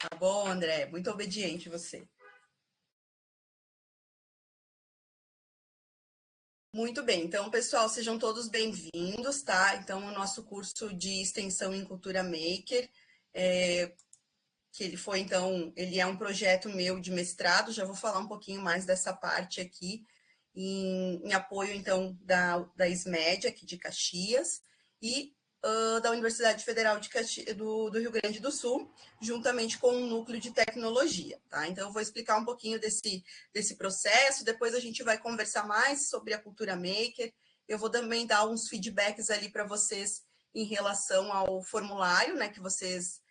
Tá bom, André? Muito obediente você. Muito bem, então, pessoal, sejam todos bem-vindos, tá? Então, o nosso curso de extensão em cultura maker, que ele foi, então, ele é um projeto meu de mestrado, já vou falar um pouquinho mais dessa parte aqui, em apoio, então, da SMED, aqui de Caxias, e da Universidade Federal do Rio Grande do Sul, juntamente com um núcleo de tecnologia, tá? Então, eu vou explicar um pouquinho desse processo, depois a gente vai conversar mais sobre a cultura maker, eu vou também dar uns feedbacks ali para vocês em relação ao formulário, né, que vocês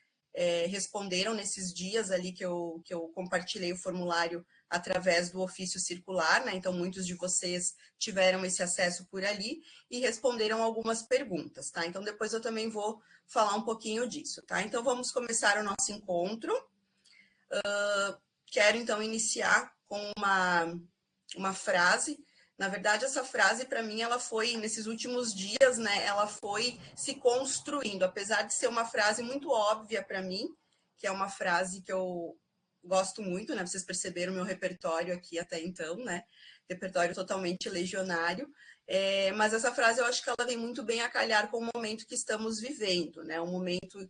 responderam nesses dias ali que eu compartilhei o formulário através do ofício circular, né? Então, muitos de vocês tiveram esse acesso por ali e responderam algumas perguntas, tá? Então, depois eu também vou falar um pouquinho disso, tá? Então, vamos começar o nosso encontro. Quero, então, iniciar com uma frase. Na verdade, essa frase, para mim, ela foi, nesses últimos dias, né, ela foi se construindo, apesar de ser uma frase muito óbvia para mim, que é uma frase que eu gosto muito, né, vocês perceberam o meu repertório aqui até então, né, repertório totalmente legionário, mas essa frase eu acho que ela vem muito bem a calhar com o momento que estamos vivendo, né, um momento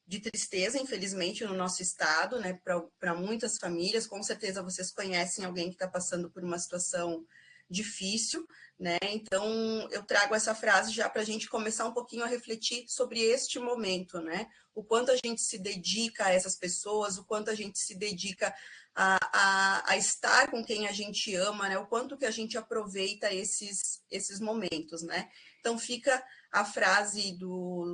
de tristeza, infelizmente, no nosso estado, né, para muitas famílias. Com certeza vocês conhecem alguém que está passando por uma situação difícil, né? Então eu trago essa frase já para a gente começar um pouquinho a refletir sobre este momento, né? O quanto a gente se dedica a essas pessoas, o quanto a gente se dedica a estar com quem a gente ama, né? O quanto que a gente aproveita esses momentos, né? Então fica a frase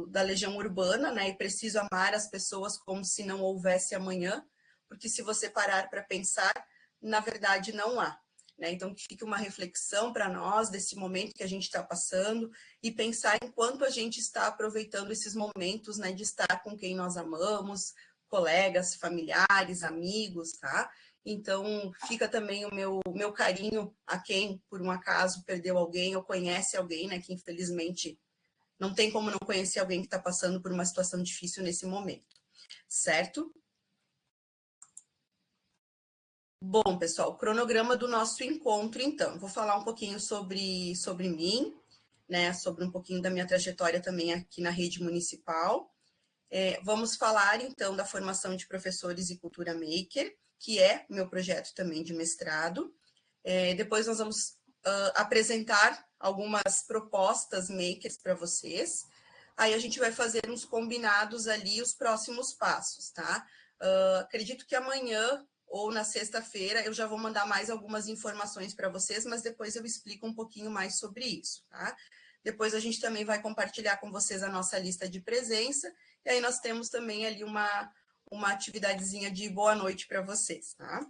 da Legião Urbana, né? E preciso amar as pessoas como se não houvesse amanhã, porque se você parar para pensar, na verdade não há. Né? Então, que fique uma reflexão para nós desse momento que a gente está passando e pensar em quanto a gente está aproveitando esses momentos, né, de estar com quem nós amamos, colegas, familiares, amigos, tá? Então, fica também o meu carinho a quem, por um acaso, perdeu alguém ou conhece alguém, né, que infelizmente não tem como não conhecer alguém que está passando por uma situação difícil nesse momento, certo? Bom, pessoal, cronograma do nosso encontro, então. Vou falar um pouquinho sobre mim, né? Sobre um pouquinho da minha trajetória também aqui na rede municipal. Vamos falar, então, da formação de professores e cultura maker, que é meu projeto também de mestrado. Depois nós vamos apresentar algumas propostas makers para vocês. Aí a gente vai fazer uns combinados ali, os próximos passos, tá? Acredito que amanhã ou na sexta-feira eu já vou mandar mais algumas informações para vocês, mas depois eu explico um pouquinho mais sobre isso, tá? Depois a gente também vai compartilhar com vocês a nossa lista de presença, e aí nós temos também ali uma atividadezinha de boa noite para vocês, tá?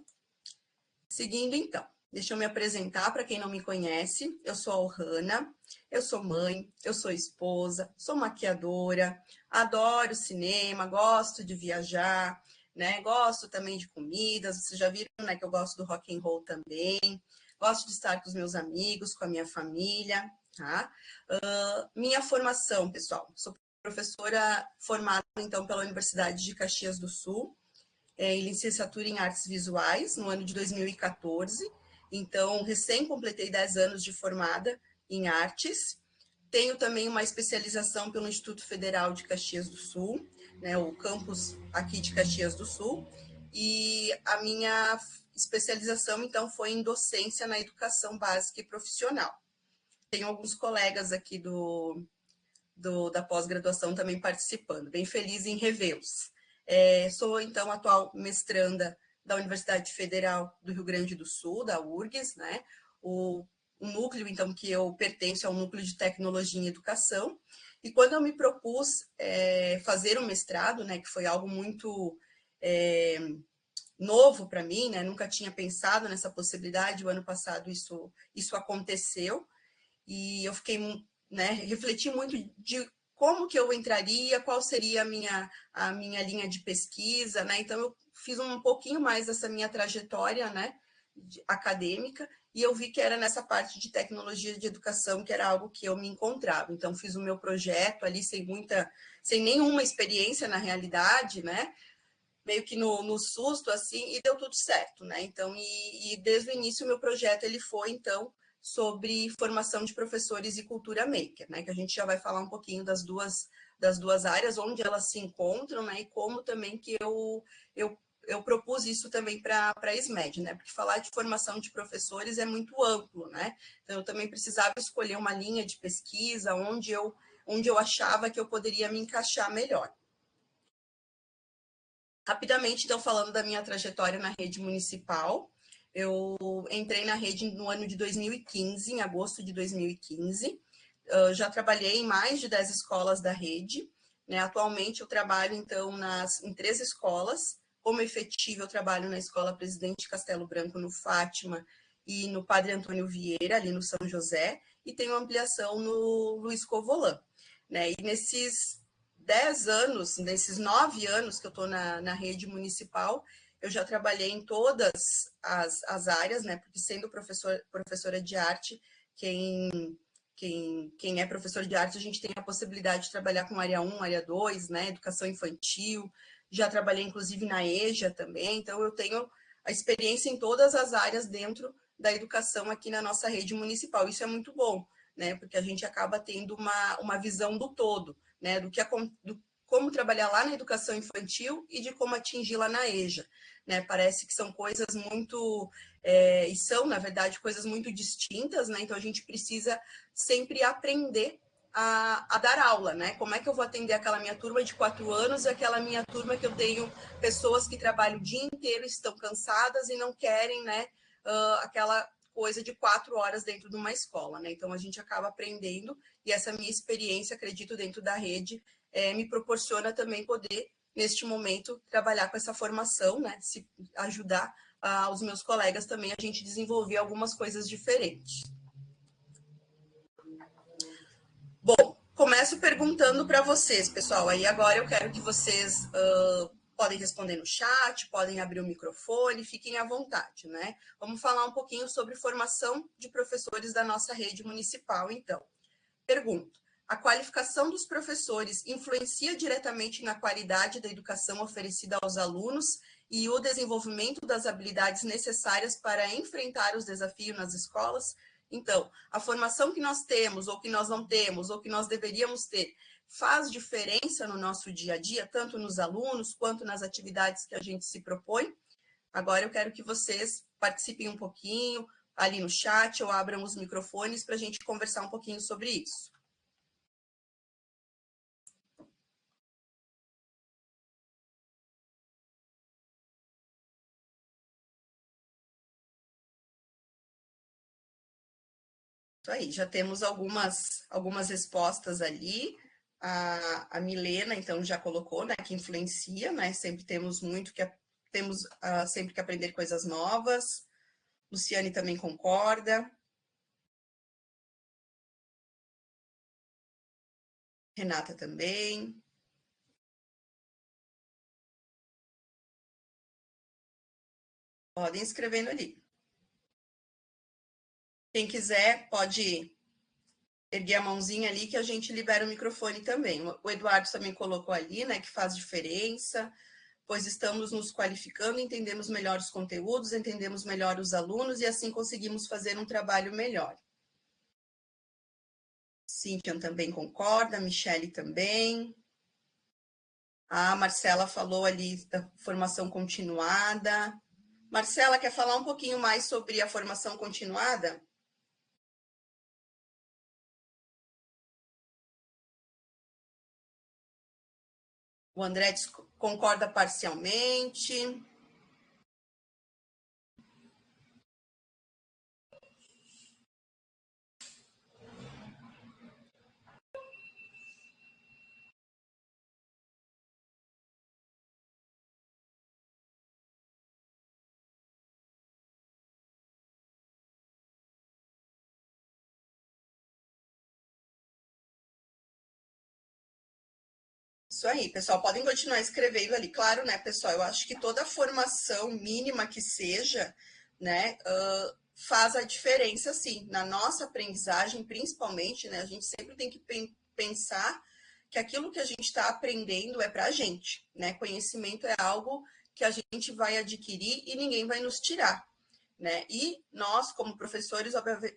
Seguindo, então, deixa eu me apresentar para quem não me conhece. Eu sou a Ohana, eu sou mãe, eu sou esposa, sou maquiadora, adoro cinema, gosto de viajar, né? Gosto também de comidas. Vocês já viram, né, que eu gosto do rock and roll também. Gosto de estar com os meus amigos, com a minha família, tá? Minha formação, pessoal, sou professora formada, então, pela Universidade de Caxias do Sul, em licenciatura em artes visuais, no ano de 2014. Então, recém completei 10 anos de formada em artes. Tenho também uma especialização pelo Instituto Federal de Caxias do Sul, né, o campus aqui de Caxias do Sul. E a minha especialização, então, foi em docência na educação básica e profissional. Tenho alguns colegas aqui da pós-graduação também participando. Bem feliz em revê-los. Sou, então, atual mestranda da Universidade Federal do Rio Grande do Sul, da URGS, né? O núcleo, então, que eu pertenço é o Núcleo de Tecnologia em Educação. E quando eu me propus fazer um mestrado, né, que foi algo muito novo para mim, né? Nunca tinha pensado nessa possibilidade. O ano passado isso aconteceu e eu fiquei, né, refleti muito de como que eu entraria, qual seria a minha linha de pesquisa, né? Então eu fiz um pouquinho mais dessa minha trajetória, né, acadêmica, e eu vi que era nessa parte de tecnologia de educação que era algo que eu me encontrava. Então fiz o meu projeto ali sem nenhuma experiência na realidade, né? meio que no susto, assim, e deu tudo certo, né? Então, desde o início o meu projeto, ele foi, então, sobre formação de professores e cultura maker, né? Que a gente já vai falar um pouquinho das duas áreas, onde elas se encontram, né? E como também que eu propus isso também para a SMED, né? Porque falar de formação de professores é muito amplo, né? Então, eu também precisava escolher uma linha de pesquisa onde eu achava que eu poderia me encaixar melhor. Rapidamente, então, falando da minha trajetória na rede municipal, eu entrei na rede no ano de 2015, em agosto de 2015. Já trabalhei em mais de 10 escolas da rede, né? Atualmente, eu trabalho, então, em 3 escolas. Como efetivo, eu trabalho na Escola Presidente Castelo Branco, no Fátima, e no Padre Antônio Vieira, ali no São José, e tenho ampliação no Luiz Covolan, né? E nesses 10 anos, nesses 9 anos que eu estou na rede municipal, eu já trabalhei em todas as áreas, né? Porque sendo professora de arte, quem é professor de arte, a gente tem a possibilidade de trabalhar com área 1, área 2, né? Educação infantil. Já trabalhei, inclusive, na EJA também. Então, eu tenho a experiência em todas as áreas dentro da educação aqui na nossa rede municipal. Isso é muito bom, né? Porque a gente acaba tendo uma visão do todo, né? Do como trabalhar lá na educação infantil e de como atingir lá na EJA, né? Parece que são coisas muito e são, na verdade, coisas muito distintas, né? Então a gente precisa sempre aprender a dar aula, né? Como é que eu vou atender aquela minha turma de 4 anos e aquela minha turma que eu tenho pessoas que trabalham o dia inteiro, estão cansadas e não querem, né? Aquela coisa de 4 horas dentro de uma escola, né? Então a gente acaba aprendendo e essa minha experiência, acredito, dentro da rede me proporciona também poder, neste momento, trabalhar com essa formação, né? Se ajudar os meus colegas também a gente desenvolver algumas coisas diferentes. Bom, começo perguntando para vocês, pessoal. Aí agora eu quero que vocês podem responder no chat, podem abrir o microfone, fiquem à vontade, né? Vamos falar um pouquinho sobre formação de professores da nossa rede municipal, então. Pergunto: a qualificação dos professores influencia diretamente na qualidade da educação oferecida aos alunos e o desenvolvimento das habilidades necessárias para enfrentar os desafios nas escolas? Então, a formação que nós temos, ou que nós não temos, ou que nós deveríamos ter, faz diferença no nosso dia a dia, tanto nos alunos quanto nas atividades que a gente se propõe? Agora eu quero que vocês participem um pouquinho ali no chat ou abram os microfones para a gente conversar um pouquinho sobre isso. Isso aí, já temos algumas respostas ali. A Milena, então, já colocou, né, que influencia, né? Sempre temos sempre que aprender coisas novas. Luciane também concorda. Renata também. Podem escrevendo ali. Quem quiser pode erguer a mãozinha ali que a gente libera o microfone também. O Eduardo também colocou ali, né, que faz diferença, pois estamos nos qualificando, entendemos melhor os conteúdos, entendemos melhor os alunos e assim conseguimos fazer um trabalho melhor. Cíntia também concorda, a Michele também. A Marcela falou ali da formação continuada. Marcela, quer falar um pouquinho mais sobre a formação continuada? O André concorda parcialmente. Isso aí, pessoal, podem continuar escrevendo ali. Claro, né, pessoal, eu acho que toda formação mínima que seja, né, faz a diferença, sim. Na nossa aprendizagem, principalmente, né, a gente sempre tem que pensar que aquilo que a gente está aprendendo é para a gente, né? Conhecimento é algo que a gente vai adquirir e ninguém vai nos tirar, né? E nós, como professores,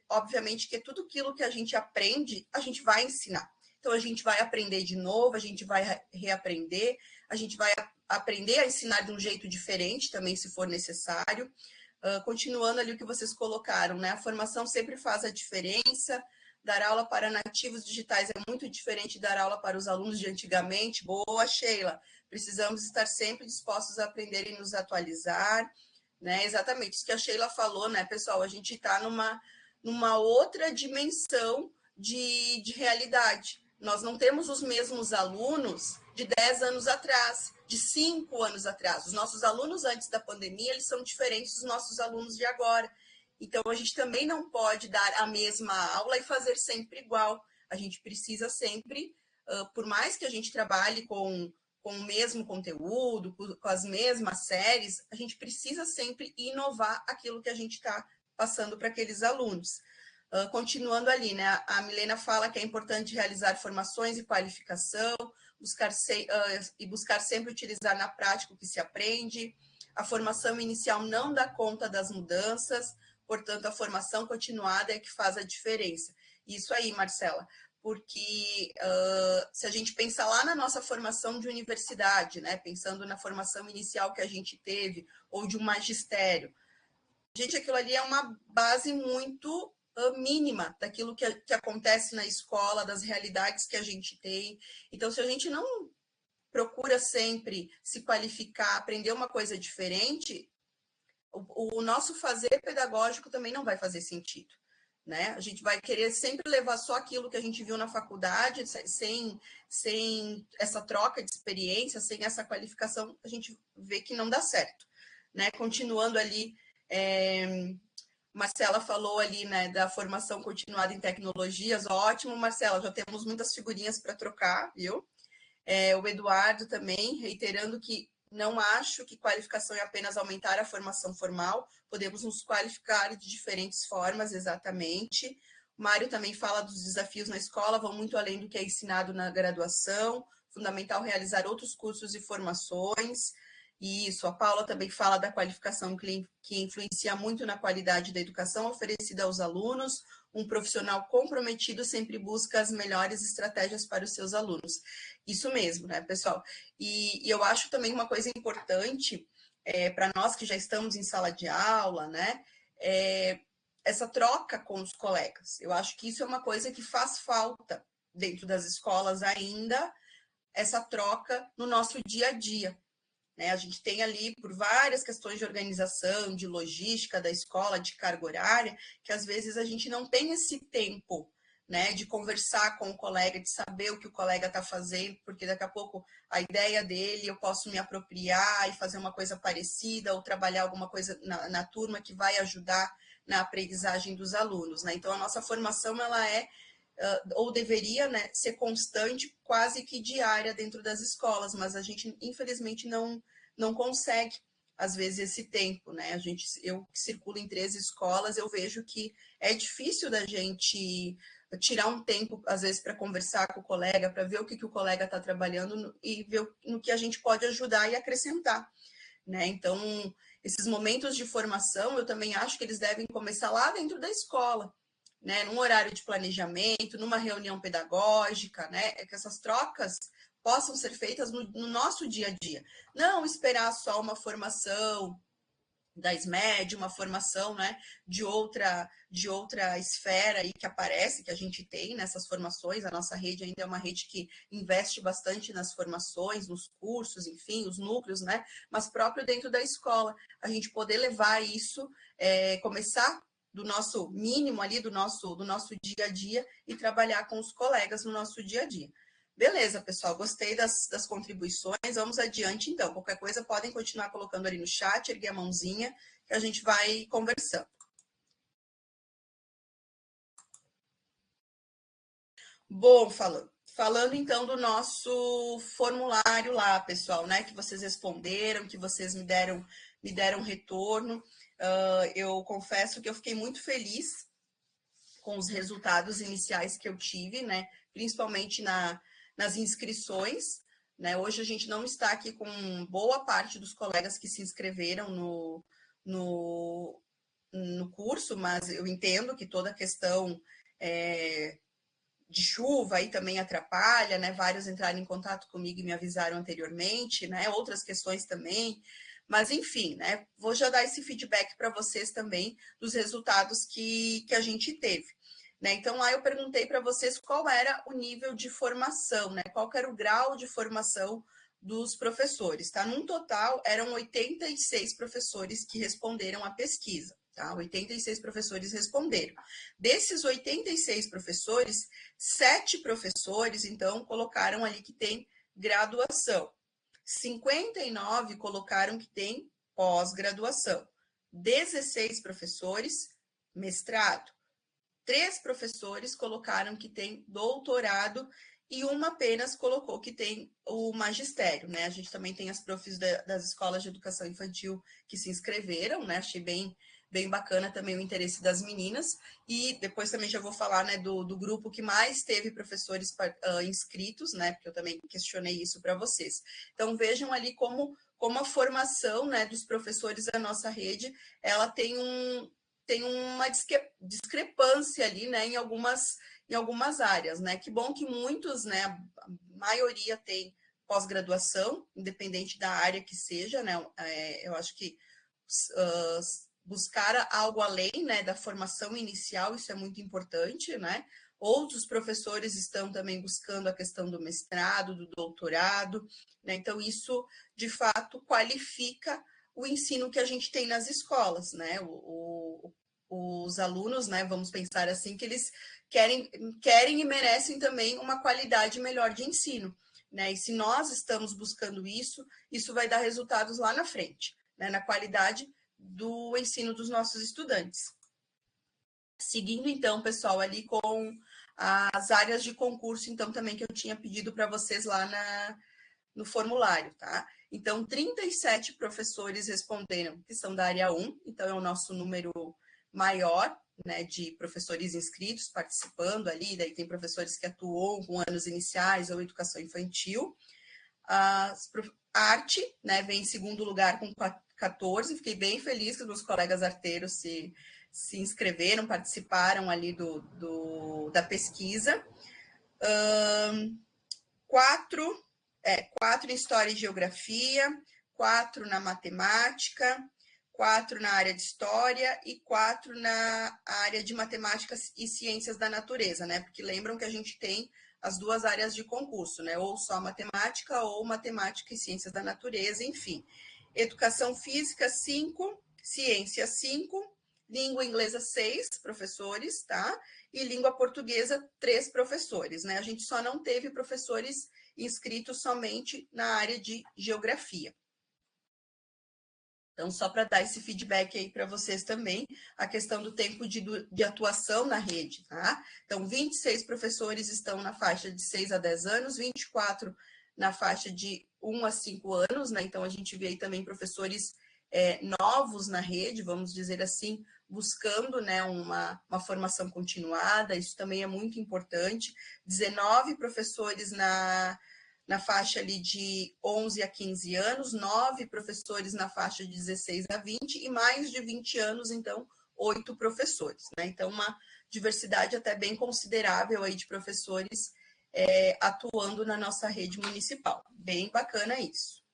obviamente que tudo aquilo que a gente aprende, a gente vai ensinar. Então, a gente vai aprender de novo, a gente vai reaprender, a gente vai aprender a ensinar de um jeito diferente também, se for necessário. Continuando ali o que vocês colocaram, né? A formação sempre faz a diferença. Dar aula para nativos digitais é muito diferente de dar aula para os alunos de antigamente. Boa, Sheila. Precisamos estar sempre dispostos a aprender e nos atualizar, né? Exatamente isso que a Sheila falou, né, pessoal? A gente está numa outra dimensão de realidade. Nós não temos os mesmos alunos de 10 anos atrás, de 5 anos atrás. Os nossos alunos antes da pandemia, eles são diferentes dos nossos alunos de agora. Então, a gente também não pode dar a mesma aula e fazer sempre igual. A gente precisa sempre, por mais que a gente trabalhe com o mesmo conteúdo, com as mesmas séries, a gente precisa sempre inovar aquilo que a gente está passando para aqueles alunos. Continuando ali, né? A Milena fala que é importante realizar formações e qualificação, buscar sempre utilizar na prática o que se aprende. A formação inicial não dá conta das mudanças, portanto, a formação continuada é que faz a diferença. Isso aí, Marcela, porque se a gente pensar lá na nossa formação de universidade, né? Pensando na formação inicial que a gente teve, ou de um magistério, gente, aquilo ali é uma base muito mínima daquilo que acontece na escola, das realidades que a gente tem. Então, se a gente não procura sempre se qualificar, aprender uma coisa diferente, o nosso fazer pedagógico também não vai fazer sentido, né? A gente vai querer sempre levar só aquilo que a gente viu na faculdade, sem essa troca de experiência, sem essa qualificação, a gente vê que não dá certo, né? Continuando ali, Marcela falou ali, né, da formação continuada em tecnologias, ótimo, Marcela, já temos muitas figurinhas para trocar, viu? O Eduardo também, reiterando que não acho que qualificação é apenas aumentar a formação formal, podemos nos qualificar de diferentes formas, exatamente. O Mário também fala dos desafios na escola, vão muito além do que é ensinado na graduação, fundamental realizar outros cursos e formações. Isso, a Paula também fala da qualificação que influencia muito na qualidade da educação oferecida aos alunos. Um profissional comprometido sempre busca as melhores estratégias para os seus alunos. Isso mesmo, né, pessoal? E eu acho também uma coisa importante para nós que já estamos em sala de aula, né? Essa troca com os colegas. Eu acho que isso é uma coisa que faz falta dentro das escolas ainda, essa troca no nosso dia a dia. Né? A gente tem ali, por várias questões de organização, de logística da escola, de carga horária, que às vezes a gente não tem esse tempo, né, de conversar com o colega, de saber o que o colega está fazendo, porque daqui a pouco a ideia dele eu posso me apropriar e fazer uma coisa parecida, ou trabalhar alguma coisa na turma que vai ajudar na aprendizagem dos alunos. Né? Então, a nossa formação, ela ou deveria, né, ser constante, quase que diária dentro das escolas, mas a gente, infelizmente, não consegue, às vezes, esse tempo, né? Eu que circulo em 13 escolas, eu vejo que é difícil da gente tirar um tempo, às vezes, para conversar com o colega, para ver o que o colega está trabalhando e ver no que a gente pode ajudar e acrescentar, né? Então, esses momentos de formação, eu também acho que eles devem começar lá dentro da escola, né, num horário de planejamento, numa reunião pedagógica, né, que essas trocas possam ser feitas no nosso dia a dia. Não esperar só uma formação da SMED, uma formação, né, de outra esfera aí que aparece, que a gente tem nessas formações. A nossa rede ainda é uma rede que investe bastante nas formações, nos cursos, enfim, os núcleos, né, mas próprio dentro da escola, a gente poder levar isso, começar do nosso mínimo ali, do nosso dia a dia e trabalhar com os colegas no nosso dia a dia. Beleza, pessoal, gostei das contribuições, vamos adiante então. Qualquer coisa podem continuar colocando ali no chat, erguer a mãozinha, que a gente vai conversando. Bom, falando então do nosso formulário lá, pessoal, né, que vocês responderam, que vocês me deram retorno. Eu confesso que eu fiquei muito feliz com os resultados iniciais que eu tive, né, principalmente nas inscrições, né? Hoje a gente não está aqui com boa parte dos colegas que se inscreveram no curso, mas eu entendo que toda a questão de chuva aí também atrapalha, né? Vários entraram em contato comigo e me avisaram anteriormente, né? Outras questões também. Mas, enfim, né? Vou já dar esse feedback para vocês também dos resultados que a gente teve. Né? Então, lá eu perguntei para vocês qual era o nível de formação, né? Qual era o grau de formação dos professores, tá? Num total, eram 86 professores que responderam à pesquisa, tá? 86 professores responderam. Desses 86 professores, 7 professores, então, colocaram ali que tem graduação. 59 colocaram que tem pós-graduação. 16 professores, mestrado. 3 professores colocaram que tem doutorado e uma apenas colocou que tem o magistério, né? A gente também tem as profs das escolas de educação infantil que se inscreveram, né? Achei bem bacana também o interesse das meninas. E depois também já vou falar, né, do grupo que mais teve professores inscritos, né? Porque eu também questionei isso para vocês. Então vejam ali como a formação, né, dos professores da nossa rede, ela tem uma discrepância ali, né, em algumas áreas, né? Que bom que muitos, né, a maioria tem pós-graduação, independente da área que seja, né? Eu acho que buscar algo além, né, da formação inicial, isso é muito importante, né? Outros professores estão também buscando a questão do mestrado, do doutorado, né? Então, isso, de fato, qualifica o ensino que a gente tem nas escolas, né? Os alunos, né, vamos pensar assim, que eles querem e merecem também uma qualidade melhor de ensino, né? E se nós estamos buscando isso, isso vai dar resultados lá na frente, né, na qualidade do ensino dos nossos estudantes. Seguindo, então, pessoal, ali com as áreas de concurso, então, também que eu tinha pedido para vocês lá no formulário, tá? Então, 37 professores responderam que são da área 1, então é o nosso número maior, né, de professores inscritos participando ali, daí tem professores que atuam com anos iniciais ou educação infantil. A arte, né, vem em segundo lugar com 14, fiquei bem feliz que os meus colegas arteiros se inscreveram, participaram ali da pesquisa. 4 em História e Geografia, 4 na Matemática, 4 na área de História e 4 na área de Matemática e Ciências da Natureza, né? Porque lembram que a gente tem as duas áreas de concurso, né? Ou só Matemática ou Matemática e Ciências da Natureza, enfim. Educação Física, 5, Ciência, 5, Língua Inglesa, 6 professores, tá? E Língua Portuguesa, 3 professores, né? A gente só não teve professores inscritos somente na área de Geografia. Então, só para dar esse feedback aí para vocês também, a questão do tempo de atuação na rede, tá? Então, 26 professores estão na faixa de 6 a 10 anos, 24 na faixa de 1 a 5 anos, né? Então, a gente vê aí também professores novos na rede, vamos dizer assim, buscando, né, uma formação continuada, isso também é muito importante. 19 professores na faixa ali de 11 a 15 anos, 9 professores na faixa de 16 a 20 e mais de 20 anos, então, 8 professores, né? Então, uma diversidade até bem considerável aí de professores atuando na nossa rede municipal. Bem bacana isso.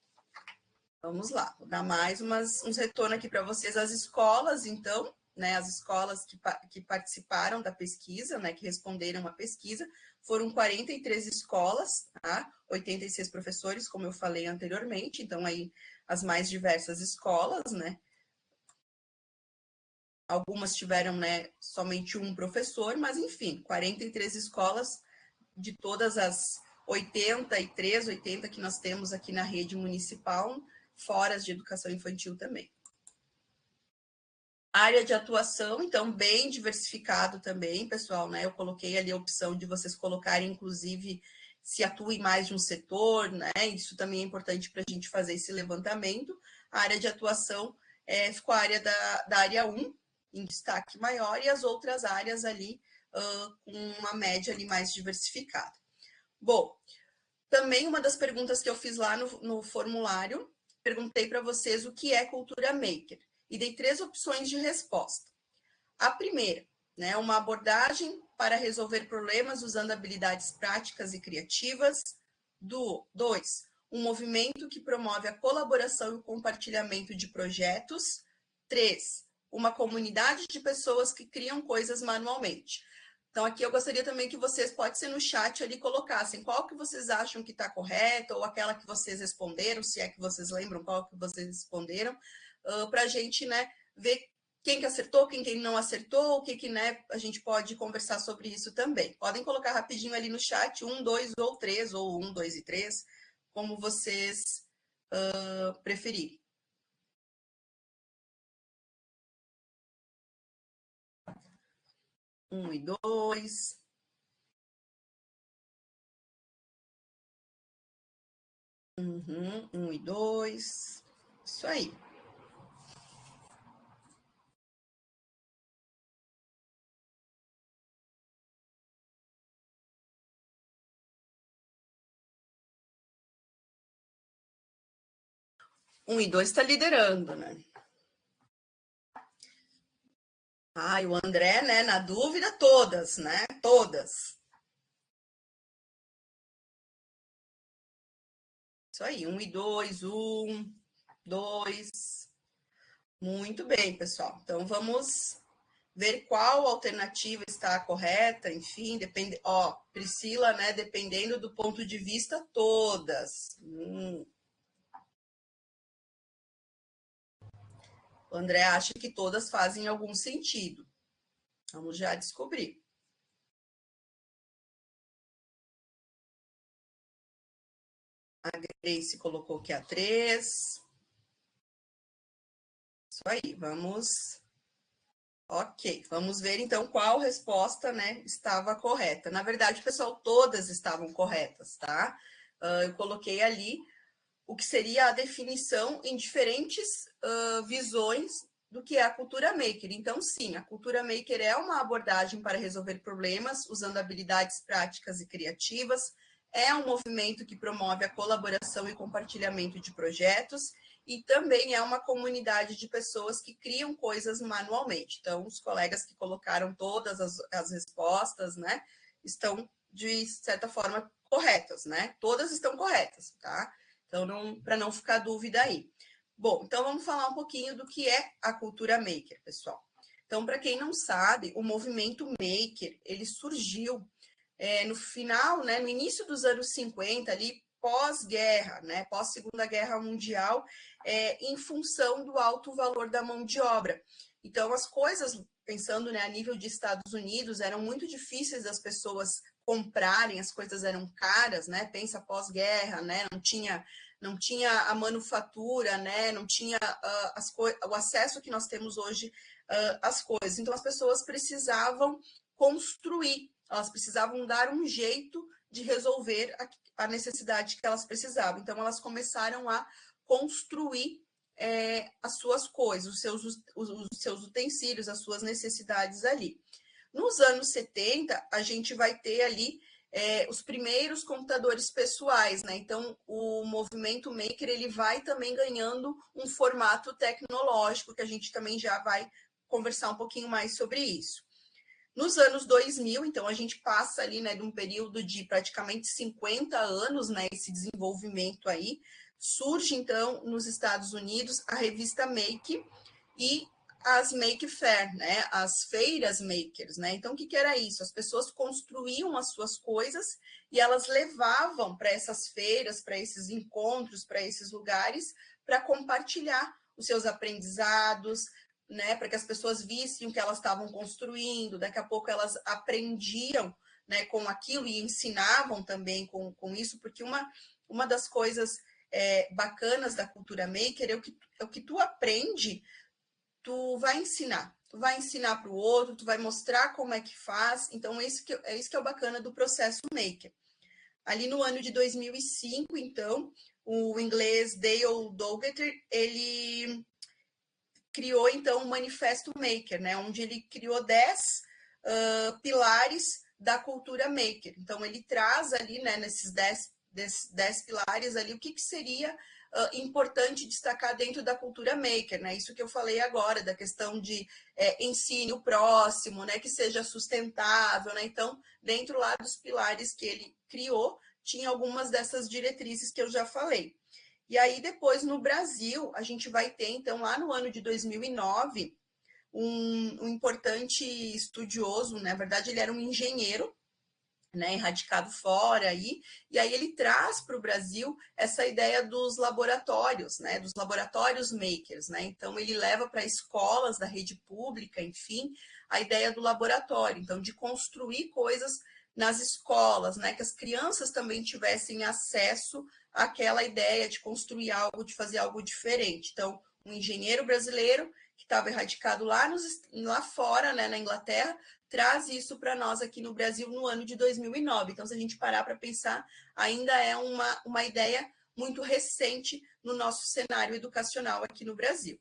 Vamos lá, vou dar mais uns retornos aqui para vocês. As escolas, então, né, as escolas que participaram da pesquisa, né, que responderam à pesquisa, foram 43 escolas, tá? 86 professores, como eu falei anteriormente, então aí as mais diversas escolas, né? Algumas tiveram, né, somente um professor, mas enfim, 43 escolas de todas as 83, 80 que nós temos aqui na rede municipal, fora as de educação infantil também. Área de atuação, então, bem diversificado também, pessoal, né? Eu coloquei ali a opção de vocês colocarem, inclusive, se atua em mais de um setor, né? Isso também é importante para a gente fazer esse levantamento. A área de atuação ficou a área da área 1, em destaque maior, e as outras áreas ali com uma média ali mais diversificada. Bom, Também uma das perguntas que eu fiz lá no formulário, perguntei para vocês o que é cultura maker e dei 3 opções de resposta. A primeira, né, uma abordagem para resolver problemas usando habilidades práticas e criativas. 2, um movimento que promove a colaboração e o compartilhamento de projetos. 3, uma comunidade de pessoas que criam coisas manualmente. Então, aqui eu gostaria também que vocês, pode ser no chat ali, colocassem qual que vocês acham que está correta, ou aquela que vocês responderam, se é que vocês lembram qual que vocês responderam, para a gente, né, ver quem que acertou, quem não acertou, o que, né, a gente pode conversar sobre isso também. Podem colocar rapidinho ali no chat, 1, 2 ou 3, ou 1, 2 e 3, como vocês preferirem. Um e 2. Uhum, 1 e 2. Isso aí. Um e 2 está liderando, né? Ah, e o André, né? Na dúvida, todas, né? Todas. Isso aí, 1 e 2, 1, 2. Muito bem, pessoal. Então vamos ver qual alternativa está correta, enfim, depende. Ó, Priscila, né? Dependendo do ponto de vista, todas. O André acha que todas fazem algum sentido. Vamos já descobrir. A Grace colocou que a 3. Isso aí, vamos. Ok, vamos ver então qual resposta, né, estava correta. Na verdade, pessoal, todas estavam corretas, tá? Eu coloquei ali o que seria a definição em diferentes visões do que é a cultura maker. Então, sim, a cultura maker é uma abordagem para resolver problemas usando habilidades práticas e criativas, é um movimento que promove a colaboração e compartilhamento de projetos e também é uma comunidade de pessoas que criam coisas manualmente. Então, os colegas que colocaram todas as respostas, né, estão, de certa forma, corretas, né? Todas estão corretas, tá? Então, para não ficar dúvida aí. Bom, então vamos falar um pouquinho do que é a cultura maker, pessoal. Então, para quem não sabe, o movimento maker, ele surgiu no final, né, no início dos anos 50, ali, pós-guerra, né, pós-Segunda Guerra Mundial, em função do alto valor da mão de obra. Então, as coisas, pensando, né, a nível de Estados Unidos, eram muito difíceis das pessoas comprarem, as coisas eram caras, né? Pensa pós-guerra, né? Não tinha a manufatura, né? Não tinha o acesso que nós temos hoje às coisas. Então, as pessoas precisavam construir, elas precisavam dar um jeito de resolver a necessidade que elas precisavam. Então, elas começaram a construir as suas coisas, os seus utensílios, as suas necessidades ali. Nos anos 70, a gente vai ter ali os primeiros computadores pessoais, né? Então, o movimento maker ele vai também ganhando um formato tecnológico, que a gente também já vai conversar um pouquinho mais sobre isso. Nos anos 2000, então, a gente passa ali, né, de um período de praticamente 50 anos, né, esse desenvolvimento aí. Surge, então, nos Estados Unidos, a revista Make e as Make Fair, né, as feiras makers, né? Então, o que era isso? As pessoas construíam as suas coisas e elas levavam para essas feiras, para esses encontros, para esses lugares, para compartilhar os seus aprendizados, né, para que as pessoas vissem o que elas estavam construindo, daqui a pouco elas aprendiam, né, com aquilo e ensinavam também com isso, porque uma das coisas bacanas da cultura maker é o que tu aprende, tu vai ensinar. Tu vai ensinar para o outro, tu vai mostrar como é que faz. Então, isso que é o bacana do processo maker. Ali no ano de 2005, então, o inglês Dale Dougherty, ele criou, então, o Manifesto Maker, né, onde ele criou 10 pilares da cultura maker. Então, ele traz ali, né, nesses 10 pilares ali, o que seria importante destacar dentro da cultura maker, né? Isso que eu falei agora, da questão de ensino próximo, né? Que seja sustentável, né? Então, dentro lá dos pilares que ele criou, tinha algumas dessas diretrizes que eu já falei. E aí, depois, no Brasil, a gente vai ter, então, lá no ano de 2009, um importante estudioso, na verdade, ele era um engenheiro, né, radicado fora aí, e aí ele traz para o Brasil essa ideia dos laboratórios, né, dos laboratórios makers, né, então ele leva para escolas da rede pública, enfim, a ideia do laboratório, então de construir coisas nas escolas, né, que as crianças também tivessem acesso àquela ideia de construir algo, de fazer algo diferente. Então, um engenheiro brasileiro que estava erradicado lá fora, né, na Inglaterra, traz isso para nós aqui no Brasil no ano de 2009. Então, se a gente parar para pensar, ainda é uma ideia muito recente no nosso cenário educacional aqui no Brasil.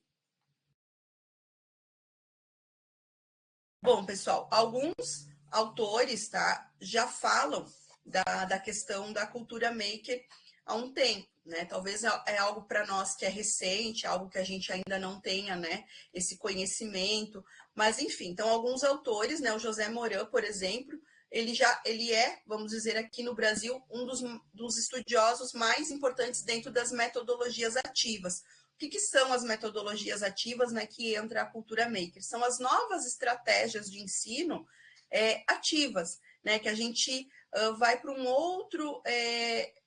Bom, pessoal, alguns autores, tá, já falam da questão da cultura maker há um tempo, né? Talvez é algo para nós que é recente, algo que a gente ainda não tenha, né, esse conhecimento, mas enfim, então alguns autores, né, o José Moran, por exemplo, ele é, vamos dizer aqui no Brasil, um dos estudiosos mais importantes dentro das metodologias ativas. O que são as metodologias ativas, né, que entra a cultura maker? São as novas estratégias de ensino ativas, né, que a gente vai para um outro,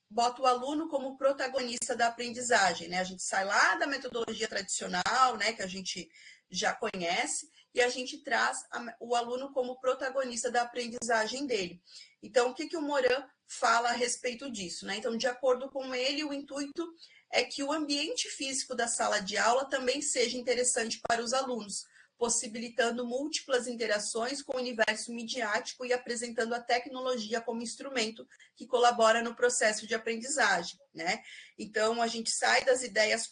bota o aluno como protagonista da aprendizagem, né? A gente sai lá da metodologia tradicional, né, que a gente já conhece, e a gente traz o aluno como protagonista da aprendizagem dele. Então, o que o Moran fala a respeito disso, né? Então, de acordo com ele, o intuito é que o ambiente físico da sala de aula também seja interessante para os alunos, possibilitando múltiplas interações com o universo midiático e apresentando a tecnologia como instrumento que colabora no processo de aprendizagem, né? Então, a gente sai das ideias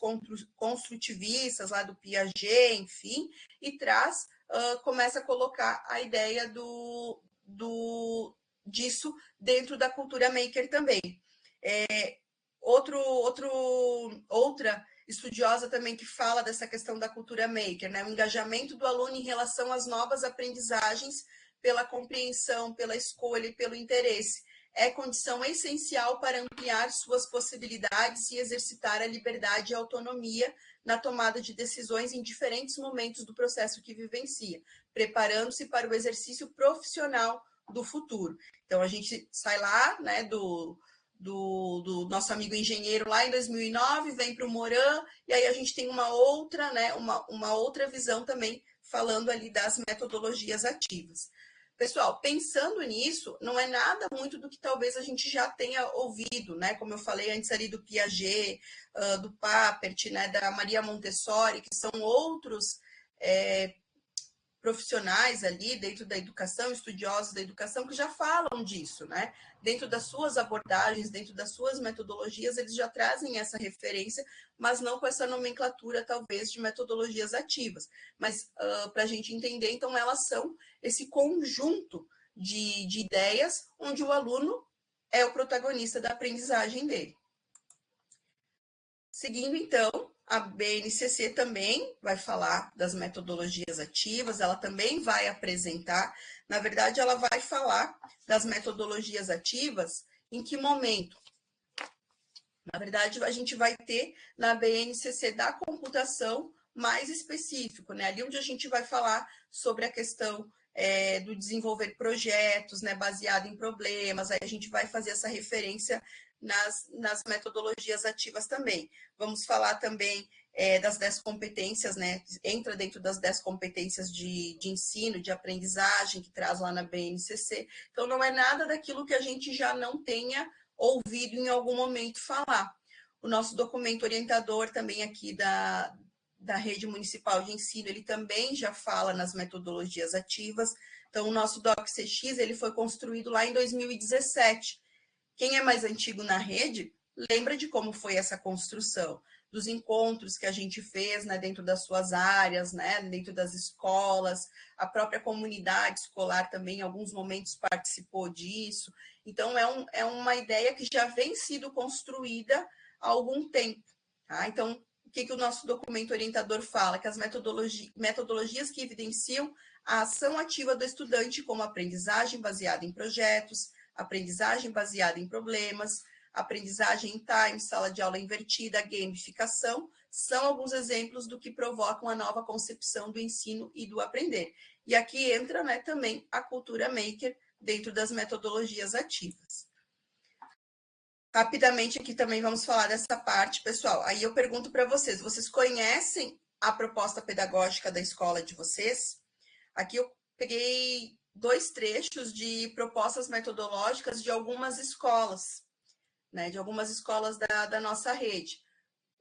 construtivistas, lá do Piaget, enfim, e traz, começa a colocar a ideia disso dentro da cultura maker também. Outra estudiosa também que fala dessa questão da cultura maker, né? O engajamento do aluno em relação às novas aprendizagens pela compreensão, pela escolha e pelo interesse. É condição essencial para ampliar suas possibilidades e exercitar a liberdade e a autonomia na tomada de decisões em diferentes momentos do processo que vivencia, preparando-se para o exercício profissional do futuro. Então, a gente sai lá, né, do nosso amigo engenheiro lá em 2009, vem para o Moran, e aí a gente tem uma outra, né, uma outra visão também, falando ali das metodologias ativas. Pessoal, pensando nisso, não é nada muito do que talvez a gente já tenha ouvido, né? Como eu falei antes ali do Piaget, do Papert, né, da Maria Montessori, que são outros profissionais ali dentro da educação, estudiosos da educação, que já falam disso, né? Dentro das suas abordagens, dentro das suas metodologias, eles já trazem essa referência, mas não com essa nomenclatura, talvez, de metodologias ativas. Mas, para a gente entender, então, elas são esse conjunto de ideias onde o aluno é o protagonista da aprendizagem dele. Seguindo, então, a BNCC também vai falar das metodologias ativas, ela também vai apresentar, na verdade, ela vai falar das metodologias ativas em que momento? Na verdade, a gente vai ter na BNCC da computação mais específico, né? Ali onde a gente vai falar sobre a questão do desenvolver projetos, né, baseado em problemas, aí a gente vai fazer essa referência nas metodologias ativas também. Vamos falar também das 10 competências, né? Entra dentro das 10 competências de ensino, de aprendizagem, que traz lá na BNCC. Então, não é nada daquilo que a gente já não tenha ouvido em algum momento falar. O nosso documento orientador também aqui da Rede Municipal de Ensino, ele também já fala nas metodologias ativas. Então, o nosso DocCX, ele foi construído lá em 2017. Quem é mais antigo na rede lembra de como foi essa construção, dos encontros que a gente fez, né, dentro das suas áreas, né, dentro das escolas, a própria comunidade escolar também, em alguns momentos, participou disso. Então, é uma ideia que já vem sido construída há algum tempo. Tá? Então, o que o nosso documento orientador fala? Que as metodologias que evidenciam a ação ativa do estudante, como aprendizagem baseada em projetos, aprendizagem baseada em problemas, aprendizagem em time, sala de aula invertida, gamificação, são alguns exemplos do que provocam a nova concepção do ensino e do aprender. E aqui entra, né, também a cultura maker dentro das metodologias ativas. Rapidamente aqui também vamos falar dessa parte, pessoal. Aí eu pergunto para vocês, vocês conhecem a proposta pedagógica da escola de vocês? Aqui eu peguei 2 trechos de propostas metodológicas de algumas escolas, né? De algumas escolas da nossa rede.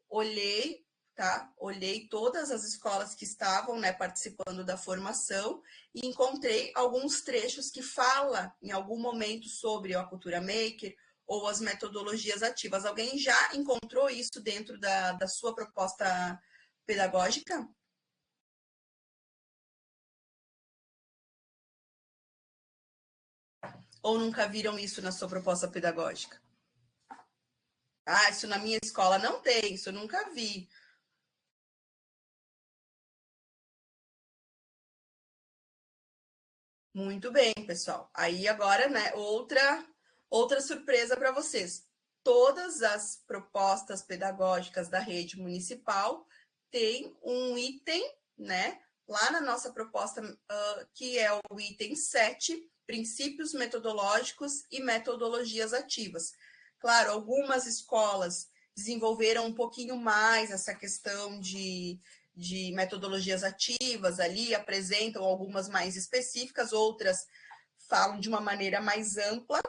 Olhei, tá? Olhei todas as escolas que estavam, né, participando da formação e encontrei alguns trechos que fala em algum momento sobre a cultura maker ou as metodologias ativas. Alguém já encontrou isso dentro da sua proposta pedagógica? Ou nunca viram isso na sua proposta pedagógica? Ah, isso na minha escola não tem, isso eu nunca vi. Muito bem, pessoal. Aí agora, né, outra surpresa para vocês. Todas as propostas pedagógicas da rede municipal têm um item, né, lá na nossa proposta, que é o item 7, princípios metodológicos e metodologias ativas. Claro, algumas escolas desenvolveram um pouquinho mais essa questão de metodologias ativas ali, apresentam algumas mais específicas, outras falam de uma maneira mais ampla,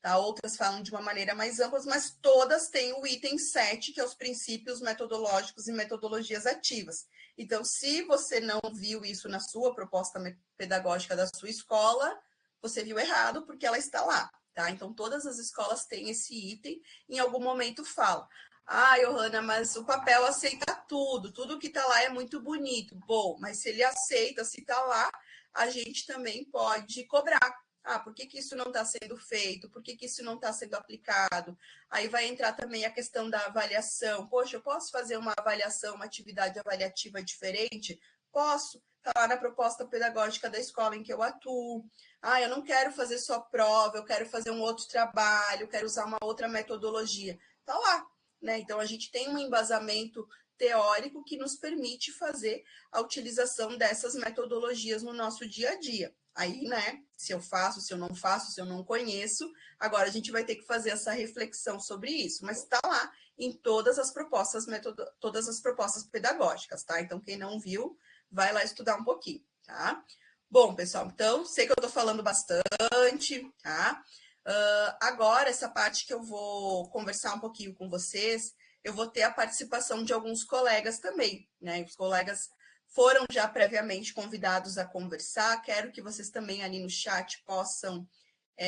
tá? Outras falam de uma maneira mais ampla, mas todas têm o item 7, que é os princípios metodológicos e metodologias ativas. Então, se você não viu isso na sua proposta pedagógica da sua escola, você viu errado, porque ela está lá, tá? Então, todas as escolas têm esse item, em algum momento fala. Ah, Johanna, mas o papel aceita tudo, tudo que está lá é muito bonito. Bom, mas se ele aceita, se está lá, a gente também pode cobrar. Ah, por que isso não está sendo feito? Por que isso não está sendo aplicado? Aí vai entrar também a questão da avaliação. Poxa, eu posso fazer uma avaliação, uma atividade avaliativa diferente? Posso. Está lá na proposta pedagógica da escola em que eu atuo. Ah, eu não quero fazer só prova, eu quero fazer um outro trabalho, quero usar uma outra metodologia. Está lá. Né? Então, a gente tem um embasamento teórico que nos permite fazer a utilização dessas metodologias no nosso dia a dia. Aí, né, se eu faço, se eu não faço, se eu não conheço, agora a gente vai ter que fazer essa reflexão sobre isso, mas está lá em todas as propostas, todas as propostas pedagógicas, tá? Então, quem não viu, vai lá estudar um pouquinho, tá? Bom, pessoal, então, sei que eu estou falando bastante, tá? Agora, essa parte que eu vou conversar um pouquinho com vocês, eu vou ter a participação de alguns colegas também, né? Os colegas foram já previamente convidados a conversar. Quero que vocês também ali no chat possam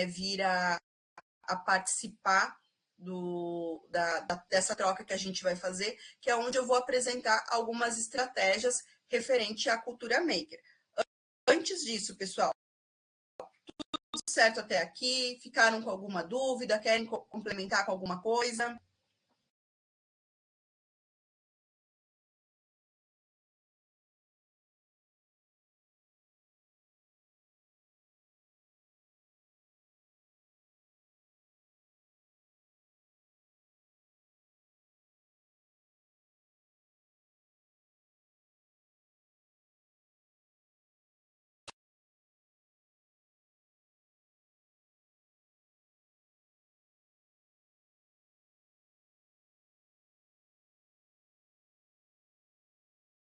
vir a participar dessa troca que a gente vai fazer, que é onde eu vou apresentar algumas estratégias referente à cultura maker. Antes disso, pessoal, tudo certo até aqui? Ficaram com alguma dúvida? Querem complementar com alguma coisa?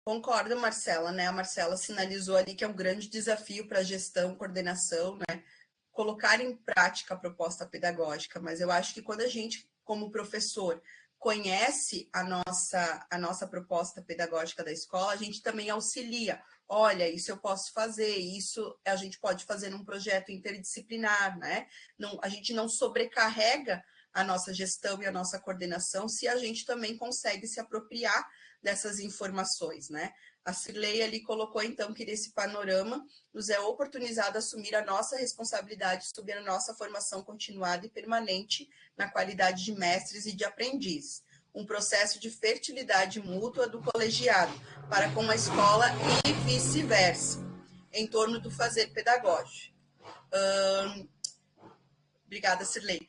Concordo, Marcela, né? A Marcela sinalizou ali que é um grande desafio para a gestão, coordenação, né? Colocar em prática a proposta pedagógica, mas eu acho que quando a gente, como professor, conhece a nossa proposta pedagógica da escola, a gente também auxilia. Olha, isso eu posso fazer, isso a gente pode fazer num projeto interdisciplinar, né? Não, a gente não sobrecarrega a nossa gestão e a nossa coordenação se a gente também consegue se apropriar dessas informações, né? A Cirlei ali colocou, então, que nesse panorama nos é oportunizado assumir a nossa responsabilidade sobre a nossa formação continuada e permanente na qualidade de mestres e de aprendizes. Um processo de fertilidade mútua do colegiado para com a escola e vice-versa, em torno do fazer pedagógico. Obrigada, Cirlei.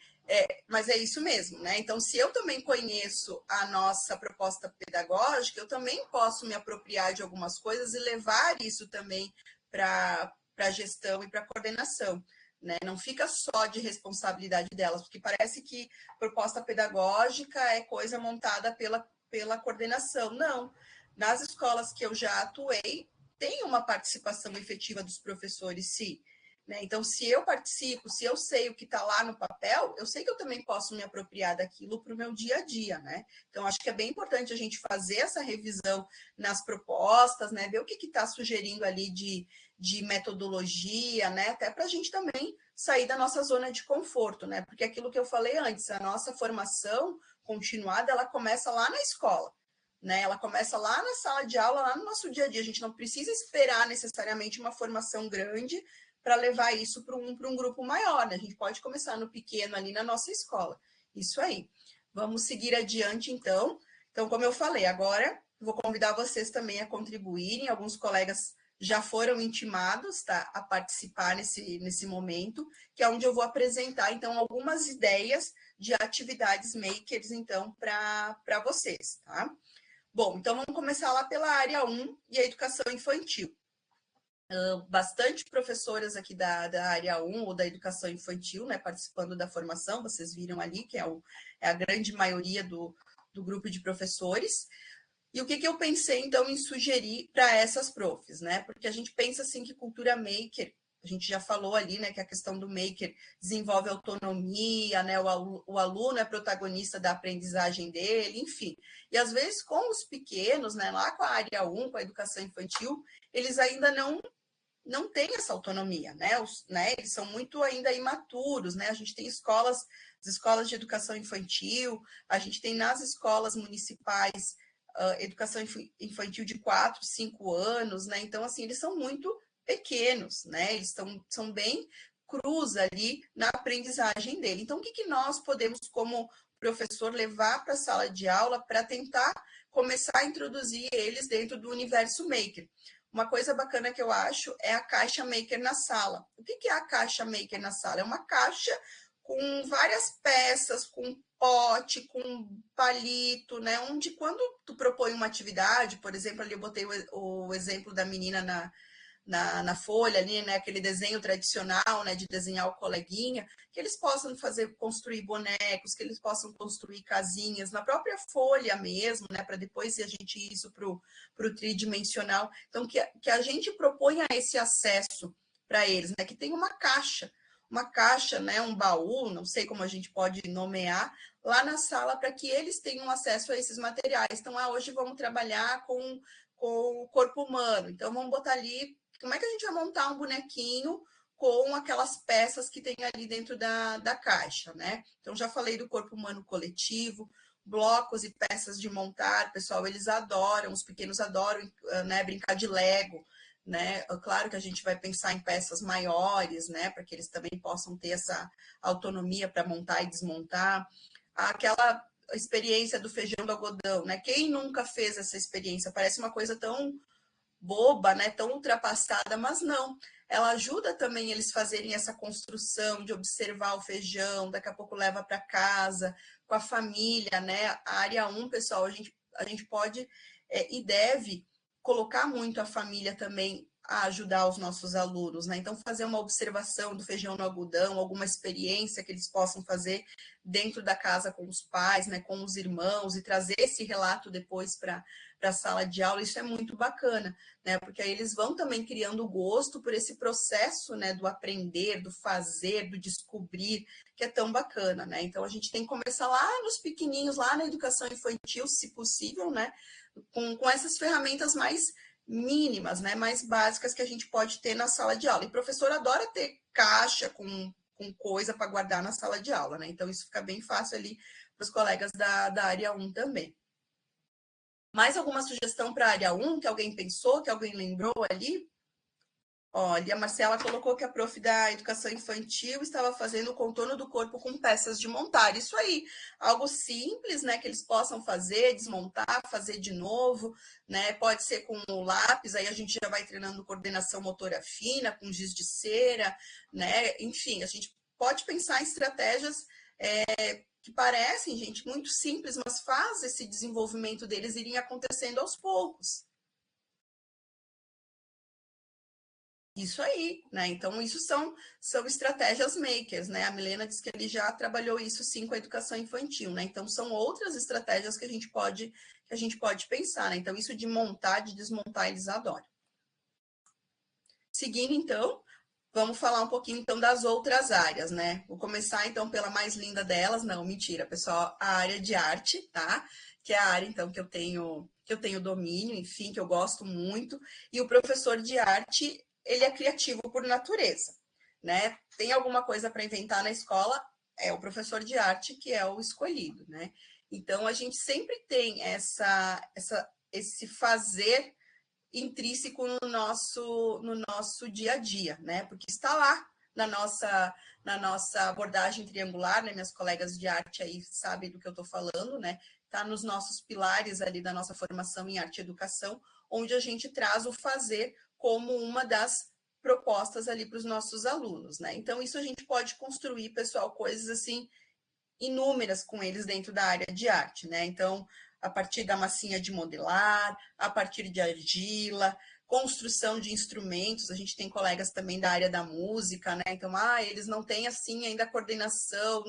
Mas é isso mesmo, né? Então, se eu também conheço a nossa proposta pedagógica, eu também posso me apropriar de algumas coisas e levar isso também para a gestão e para a coordenação, né? Não fica só de responsabilidade delas, porque parece que proposta pedagógica é coisa montada pela coordenação. Não. Nas escolas que eu já atuei, tem uma participação efetiva dos professores, sim. Né? Então, se eu participo, se eu sei o que está lá no papel, eu sei que eu também posso me apropriar daquilo para o meu dia a dia, né? Então, acho que é bem importante a gente fazer essa revisão nas propostas, né? Ver o que está sugerindo ali de metodologia, né? Até para a gente também sair da nossa zona de conforto, né? Porque aquilo que eu falei antes, a nossa formação continuada, ela começa lá na escola. Né? Ela começa lá na sala de aula, lá no nosso dia a dia. A gente não precisa esperar necessariamente uma formação grande para levar isso para um grupo maior, né? A gente pode começar no pequeno ali na nossa escola. Isso aí. Vamos seguir adiante, então. Então, como eu falei, agora vou convidar vocês também a contribuírem. Alguns colegas já foram intimados, tá, a participar nesse momento, que é onde eu vou apresentar, então, algumas ideias de atividades makers, então, para vocês, tá? Bom, então vamos começar lá pela área 1 e a educação infantil. Bastante professoras aqui da área 1 ou da educação infantil, né, participando da formação, vocês viram ali, que é a grande maioria do grupo de professores. E o que eu pensei, então, em sugerir para essas profs, né? Porque a gente pensa, assim, que cultura maker, a gente já falou ali, né, que a questão do maker desenvolve autonomia, né, o aluno é protagonista da aprendizagem dele, enfim. E, às vezes, com os pequenos, né, lá com a área 1, com a educação infantil, eles ainda não têm essa autonomia, né? Eles são muito ainda imaturos, né? A gente tem as escolas de educação infantil, a gente tem nas escolas municipais educação infantil de 4, 5 anos, né? Então, assim, eles são muito pequenos, né? Eles são bem crus ali na aprendizagem dele. Então, o que nós podemos, como professor, levar para a sala de aula para tentar começar a introduzir eles dentro do universo maker? Uma coisa bacana que eu acho é a caixa maker na sala. O que é a caixa maker na sala? É uma caixa com várias peças, com pote, com palito, né? Onde quando tu propõe uma atividade, por exemplo, ali eu botei o exemplo da menina na folha ali, né? Aquele desenho tradicional, né? De desenhar o coleguinha, que eles possam construir bonecos, que eles possam construir casinhas na própria folha mesmo, né? Para depois a gente ir isso para o tridimensional. Então, que a gente proponha esse acesso para eles, né? Que tem uma caixa, né, um baú, não sei como a gente pode nomear, lá na sala para que eles tenham acesso a esses materiais. Então, hoje vamos trabalhar com o corpo humano. Então, vamos botar ali, como é que a gente vai montar um bonequinho com aquelas peças que tem ali dentro da caixa, né? Então, já falei do corpo humano coletivo, blocos e peças de montar, pessoal, eles adoram, os pequenos adoram, né, brincar de Lego, né? Claro que a gente vai pensar em peças maiores, né, para que eles também possam ter essa autonomia para montar e desmontar. Aquela experiência do feijão do algodão, né? Quem nunca fez essa experiência? Parece uma coisa tão boba, né, tão ultrapassada, mas não. Ela ajuda também eles fazerem essa construção de observar o feijão, daqui a pouco leva para casa, com a família, né? A área 1, pessoal, a gente pode e deve colocar muito a família também a ajudar os nossos alunos, né? Então, fazer uma observação do feijão no algodão, alguma experiência que eles possam fazer dentro da casa com os pais, né, com os irmãos, e trazer esse relato depois para a sala de aula, isso é muito bacana, né? Porque aí eles vão também criando gosto por esse processo, né, do aprender, do fazer, do descobrir, que é tão bacana, né? Então, a gente tem que começar lá nos pequenininhos, lá na educação infantil, se possível, né? Com essas ferramentas mais mínimas, né, mais básicas que a gente pode ter na sala de aula. E o professor adora ter caixa com com coisa para guardar na sala de aula, né? Então, isso fica bem fácil ali para os colegas da área 1 também. Mais alguma sugestão para a área 1 que alguém pensou, que alguém lembrou ali? Olha, a Marcela colocou que a prof da educação infantil estava fazendo o contorno do corpo com peças de montar. Isso aí, algo simples, né? Que eles possam fazer, desmontar, fazer de novo, né? Pode ser com o lápis, aí a gente já vai treinando coordenação motora fina, com giz de cera, né? Enfim, a gente pode pensar em estratégias que parecem, gente, muito simples, mas faz esse desenvolvimento deles irem acontecendo aos poucos. Isso aí, né? Então, isso são estratégias makers, né? A Milena disse que ele já trabalhou isso sim com a educação infantil, né? Então, são outras estratégias que a gente pode pensar, né? Então, isso de montar, de desmontar, eles adoram. Seguindo, então, vamos falar um pouquinho então das outras áreas, né? Vou começar então pela mais linda delas, não, mentira, pessoal, a área de arte, tá? Que é a área então que eu tenho domínio, enfim, que eu gosto muito, e o professor de arte, ele é criativo por natureza, né? Tem alguma coisa para inventar na escola, é o professor de arte que é o escolhido, né? Então a gente sempre tem esse fazer intrínseco no nosso dia a dia, né? Porque está lá na nossa abordagem triangular, né? Minhas colegas de arte aí sabem do que eu estou falando, né? Está nos nossos pilares ali da nossa formação em arte e educação, onde a gente traz o fazer como uma das propostas ali para os nossos alunos, né? Então, isso a gente pode construir, pessoal, coisas assim inúmeras com eles dentro da área de arte, né? Então, a partir da massinha de modelar, a partir de argila, construção de instrumentos, a gente tem colegas também da área da música, né? Então, eles não têm assim ainda coordenação,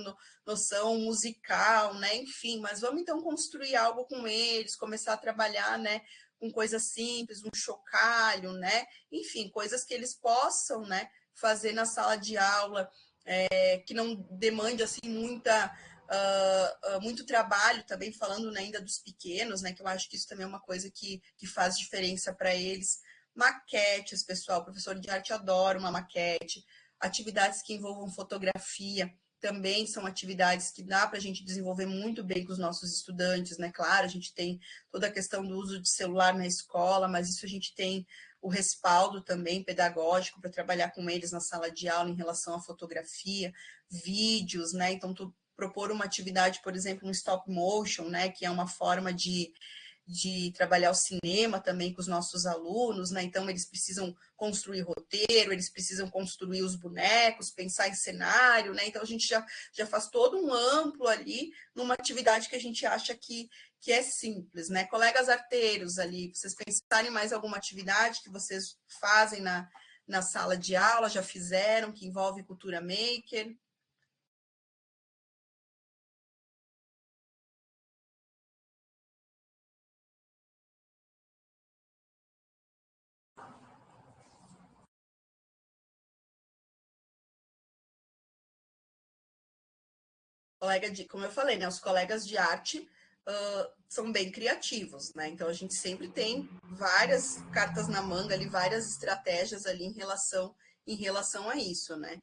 noção musical, né? Enfim, mas vamos então construir algo com eles, começar a trabalhar, né? Com coisas simples, um chocalho, né? Enfim, coisas que eles possam, né? Fazer na sala de aula, que não demande assim muito trabalho, também falando, né, ainda dos pequenos, né, que eu acho que isso também é uma coisa que faz diferença para eles. Maquetes, pessoal, o professor de arte adora uma maquete. Atividades que envolvam fotografia também são atividades que dá para a gente desenvolver muito bem com os nossos estudantes, né? Claro, a gente tem toda a questão do uso de celular na escola, mas isso a gente tem o respaldo também pedagógico para trabalhar com eles na sala de aula em relação à fotografia, vídeos, né? Então, propor uma atividade, por exemplo, um stop motion, né? Que é uma forma de trabalhar o cinema também com os nossos alunos, né? Então, eles precisam construir roteiro, eles precisam construir os bonecos, pensar em cenário, né? Então, a gente já faz todo um amplo ali numa atividade que a gente acha que é simples, né? Colegas arteiros ali, vocês pensarem em mais alguma atividade que vocês fazem na sala de aula, já fizeram, que envolve cultura maker? Como eu falei, né, os colegas de arte são bem criativos, né? Então a gente sempre tem várias cartas na manga ali, várias estratégias ali em relação a isso, né?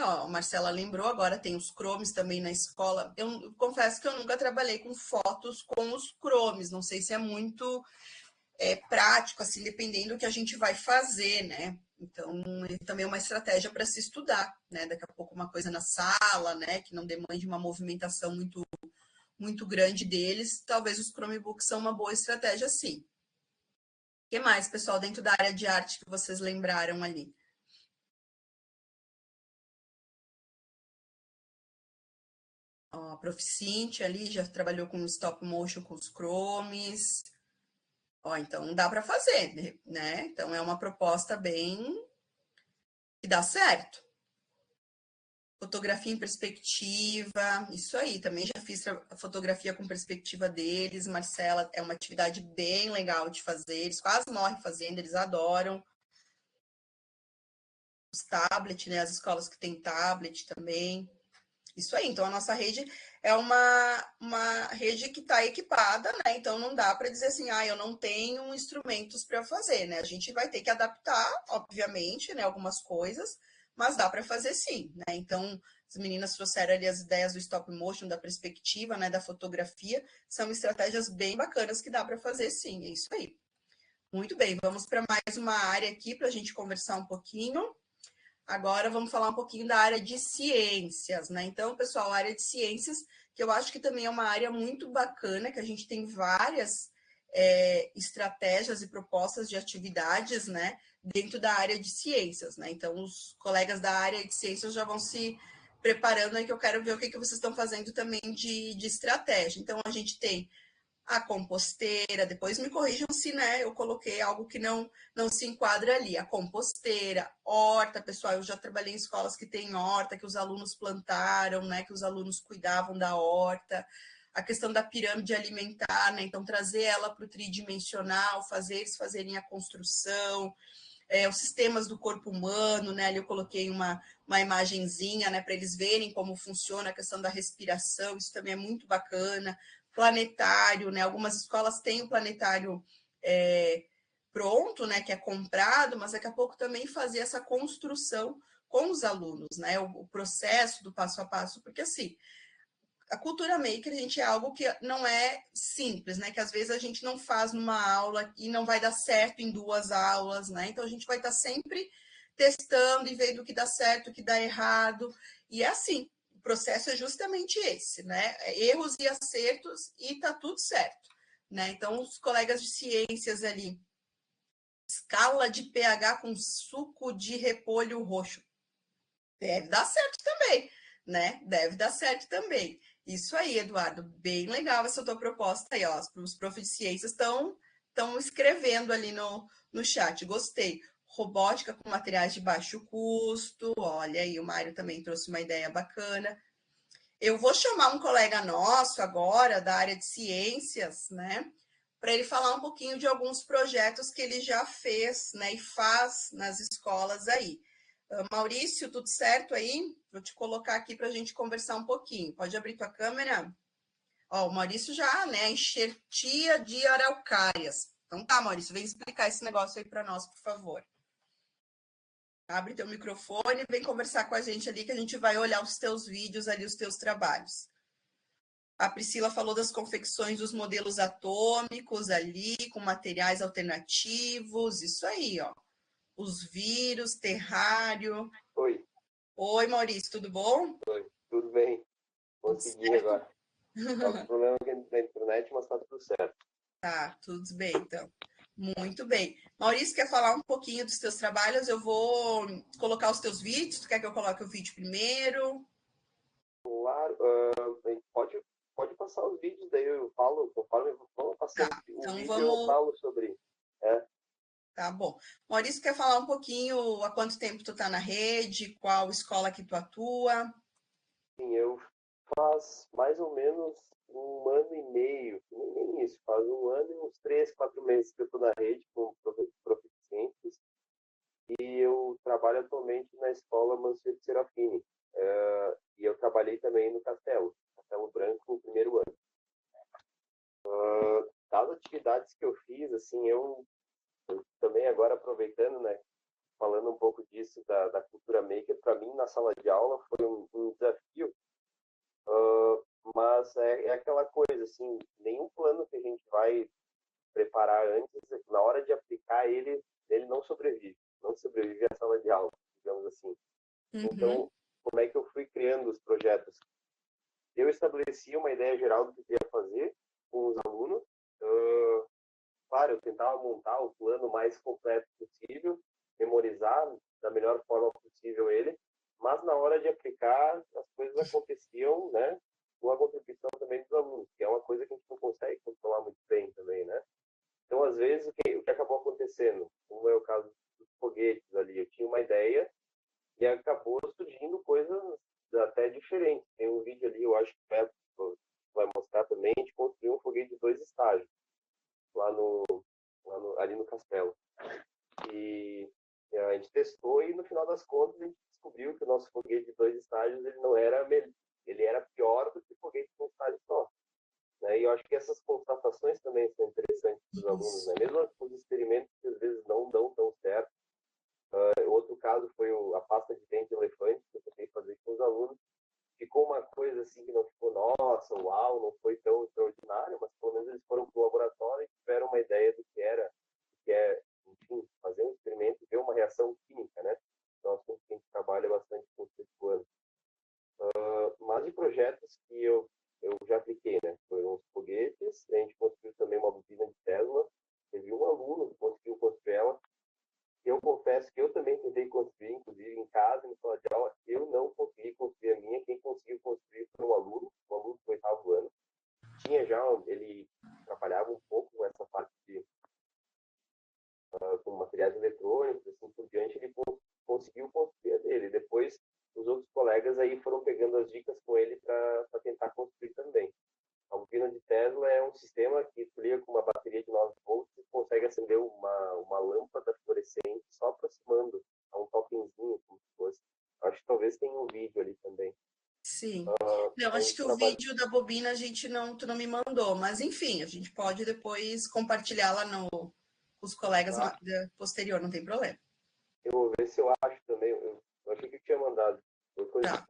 Ó, a Marcela lembrou, agora tem os Chromes também na escola. Eu confesso que eu nunca trabalhei com fotos com os Chromes, não sei se é muito prático, assim, dependendo do que a gente vai fazer, né? Então, também é uma estratégia para se estudar, né? Daqui a pouco uma coisa na sala, né? Que não demande uma movimentação muito grande deles. Talvez os Chromebooks são uma boa estratégia, sim. O que mais, pessoal, dentro da área de arte que vocês lembraram ali? Ó, a Proficient ali já trabalhou com stop motion com os Chromes. Ó, então dá para fazer, né? Então é uma proposta bem que dá certo. Fotografia em perspectiva, isso aí, também já fiz a fotografia com perspectiva deles. Marcela, é uma atividade bem legal de fazer, eles quase morrem fazendo, eles adoram. Os tablets, né? As escolas que têm tablet também. Isso aí, então a nossa rede é uma rede que está equipada, né? Então não dá para dizer assim, eu não tenho instrumentos para fazer, né? A gente vai ter que adaptar, obviamente, né, algumas coisas, mas dá para fazer sim, né? Então, as meninas trouxeram ali as ideias do stop motion, da perspectiva, né, da fotografia, são estratégias bem bacanas que dá para fazer sim, é isso aí. Muito bem, vamos para mais uma área aqui para a gente conversar um pouquinho. Agora vamos falar um pouquinho da área de ciências, né? Então, pessoal, a área de ciências, que eu acho que também é uma área muito bacana, que a gente tem várias estratégias e propostas de atividades, né, dentro da área de ciências, né? Então, os colegas da área de ciências já vão se preparando aí, que eu quero ver o que vocês estão fazendo também de estratégia. Então, a gente tem a composteira, depois me corrijam se, né, eu coloquei algo que não se enquadra ali. A composteira, horta, pessoal, eu já trabalhei em escolas que tem horta, que os alunos plantaram, né, que os alunos cuidavam da horta. A questão da pirâmide alimentar, né, então trazer ela para o tridimensional, fazer eles fazerem a construção, os sistemas do corpo humano, né, ali eu coloquei uma imagenzinha, né, para eles verem como funciona a questão da respiração, isso também é muito bacana. Planetário, né? Algumas escolas têm o planetário pronto, né? Que é comprado, mas daqui a pouco também fazer essa construção com os alunos, né? O processo do passo a passo, porque assim, a cultura maker, a gente, é algo que não é simples, né? Que às vezes a gente não faz numa aula e não vai dar certo em 2 aulas, né? Então a gente vai estar sempre testando e vendo o que dá certo, o que dá errado. E é assim, o processo é justamente esse, né? Erros e acertos e tá tudo certo, né? Então os colegas de ciências ali, escala de pH com suco de repolho roxo. Deve dar certo também, né? Deve dar certo também. Isso aí, Eduardo. Bem legal essa tua proposta aí, ó. Os profs de ciências estão escrevendo ali no chat. Gostei. Robótica com materiais de baixo custo. Olha aí, o Mário também trouxe uma ideia bacana. Eu vou chamar um colega nosso agora da área de ciências, né? Para ele falar um pouquinho de alguns projetos que ele já fez, né? E faz nas escolas aí. Maurício, tudo certo aí? Vou te colocar aqui para a gente conversar um pouquinho. Pode abrir tua câmera? Ó, o Maurício já, né? Enxertia de araucárias. Então tá, Maurício, vem explicar esse negócio aí para nós, por favor. Abre teu microfone, vem conversar com a gente ali, que a gente vai olhar os teus vídeos ali, os teus trabalhos. A Priscila falou das confecções dos modelos atômicos ali, com materiais alternativos, isso aí, ó. Os vírus, terrário. Oi. Oi, Maurício, tudo bom? Oi, tudo bem? Tudo Consegui certo? agora. Tava com problema aqui na internet, mas tá tudo certo. Tá, tudo bem, então. Muito bem. Maurício, quer falar um pouquinho dos teus trabalhos? Eu vou colocar os teus vídeos. Tu quer que eu coloque o vídeo primeiro? Claro, pode passar os vídeos, daí eu falo, conforme vão Tá, passando o então vídeo, eu vamos. falo sobre. É, Tá bom. Maurício, quer falar um pouquinho há quanto tempo tu tá na rede? Qual escola que tu atua? sim, eu faz mais ou menos 1 ano e meio, nem isso, faz 1 ano e uns 3, 4 meses que eu tô na rede com proficientes e eu trabalho atualmente na escola Mansueto Serafini. E eu trabalhei também no Castelo Branco, no primeiro ano. Das atividades que eu fiz, assim, eu também agora aproveitando, né, falando um pouco disso da cultura maker, para mim na sala de aula foi um desafio, mas é aquela coisa, assim, nenhum plano que a gente vai preparar antes, na hora de aplicar ele não sobrevive à sala de aula, digamos assim. Uhum, Então, como é que eu fui criando os projetos? Eu estabeleci uma ideia geral do que eu queria fazer com os alunos. Claro, eu tentava montar o plano mais completo possível, memorizar da melhor forma possível ele, mas na hora de aplicar, as coisas aconteciam, né, com a contribuição também dos alunos, que é uma coisa que a gente não consegue controlar muito bem também, né? Então, às vezes, o que acabou acontecendo, como é o caso dos foguetes ali, eu tinha uma ideia e acabou surgindo coisas até diferentes. Tem um vídeo ali, eu acho que o Beto vai mostrar também, a gente construiu um foguete de 2 estágios lá ali no castelo. E a gente testou e no final das contas a gente descobriu que o nosso foguete de 2 estágios ele não era ele era pior do que o foguete com um estágio só. Né? E eu acho que essas constatações também são interessantes para os alunos, isso. né? Mesmo os experimentos que às vezes não dão tão certo. Outro caso foi a pasta de dente para o laboratório e tiveram uma ideia do que é, enfim, fazer um experimento e ver uma reação química, né? Então, assunto que a gente trabalha bastante com o ano. Mas de projetos que eu já apliquei, né? Foram os foguetes, a gente construiu também uma bobina de Tesla, teve um aluno que conseguiu construir ela. Eu confesso que eu também tentei construir, inclusive em casa, em sala de aula, eu não consegui construir a minha. Quem conseguiu construir foi um aluno do 8º ano. Ele trabalhava um pouco com essa parte de com materiais eletrônicos, assim por diante, ele conseguiu construir a dele. Depois, os outros colegas aí foram pegando as dicas com ele para tentar construir também. A bobina de Tesla é um sistema que tu liga com uma bateria de 9 volts e consegue acender uma lâmpada fluorescente só aproximando a um tokenzinho, como se fosse. Acho que talvez tenha um vídeo ali também. Sim. Não, acho que o trabalho... vídeo da bobina tu não me mandou, mas enfim, a gente pode depois compartilhar lá com os colegas posterior, não tem problema. Eu vou ver se eu acho também. Eu achei que eu tinha mandado. Tá.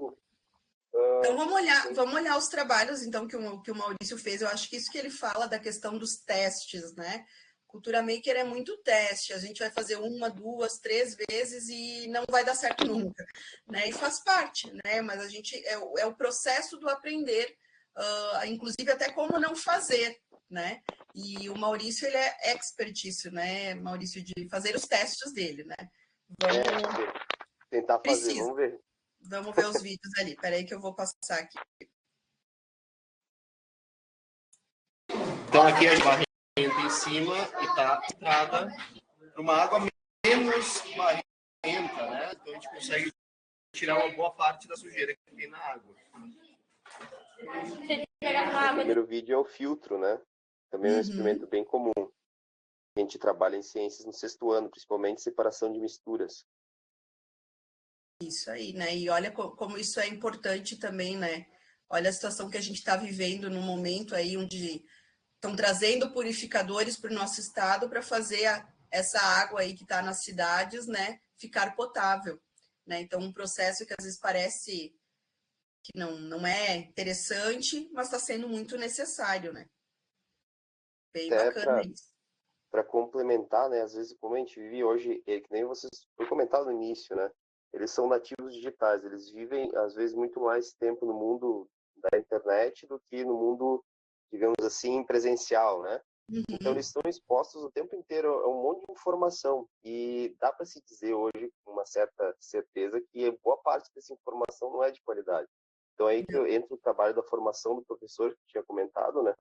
Então vamos olhar os trabalhos então que o Maurício fez. Eu acho que isso que ele fala da questão dos testes, né? Cultura Maker é muito teste. A gente vai fazer 1, 2, 3 vezes e não vai dar certo nunca, né? E faz parte, né? Mas a gente é o processo do aprender, inclusive até como não fazer, né? E o Maurício ele é expert isso, né? Maurício, de fazer os testes dele, né? Vamos tentar fazer, vamos ver. Vamos ver os vídeos ali. Peraí que eu vou passar aqui. Então aqui a barrenta em cima e está entrada para uma água menos barrenta, né? Então a gente consegue tirar uma boa parte da sujeira que tem na água. O primeiro vídeo é o filtro, né? Também é um experimento bem comum. A gente trabalha em ciências no 6º ano, principalmente separação de misturas. Isso aí, né? E olha como isso é importante também, né? Olha a situação que a gente está vivendo no momento aí onde estão trazendo purificadores para o nosso estado para fazer essa água aí que está nas cidades, né, ficar potável, né? Então, um processo que às vezes parece que não é interessante, mas está sendo muito necessário, né? Bem Até bacana isso. Para complementar, né? Às vezes, como a gente vive hoje, que nem vocês foi comentado no início, né? Eles são nativos digitais, eles vivem às vezes muito mais tempo no mundo da internet do que no mundo, digamos assim, presencial, né? Então eles estão expostos o tempo inteiro a um monte de informação e dá para se dizer hoje com uma certa certeza que boa parte dessa informação não é de qualidade. Então aí que entra o trabalho da formação do professor que tinha comentado, né?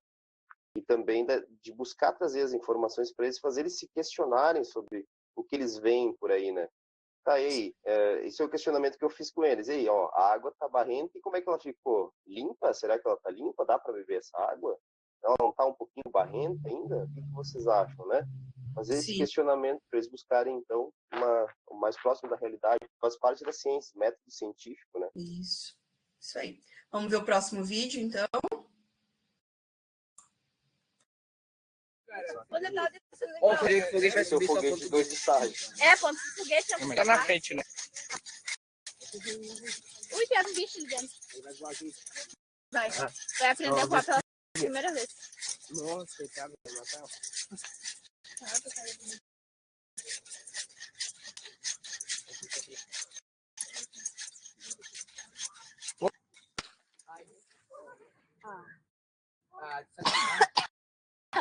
E também de buscar trazer as informações para eles, fazer eles se questionarem sobre o que eles veem por aí, né? Tá, e aí, esse é o questionamento que eu fiz com eles. E aí, ó, a água tá barrenta e como é que ela ficou? Limpa? Será que ela tá limpa? Dá para beber essa água? Ela não tá um pouquinho barrenta ainda? O que vocês acham, né? Fazer esse questionamento para eles buscarem, então, o mais próximo da realidade, faz parte da ciência, método científico, né? Isso aí. Vamos ver o próximo vídeo, então. O foguete vai Esse é o subir foguete de 2 estágios. Ponto de foguete é Tá na frente, né? Ui, tem um bicho ali dentro. Vai aprender a voar pela primeira vez. Nossa, coitado, vai matar.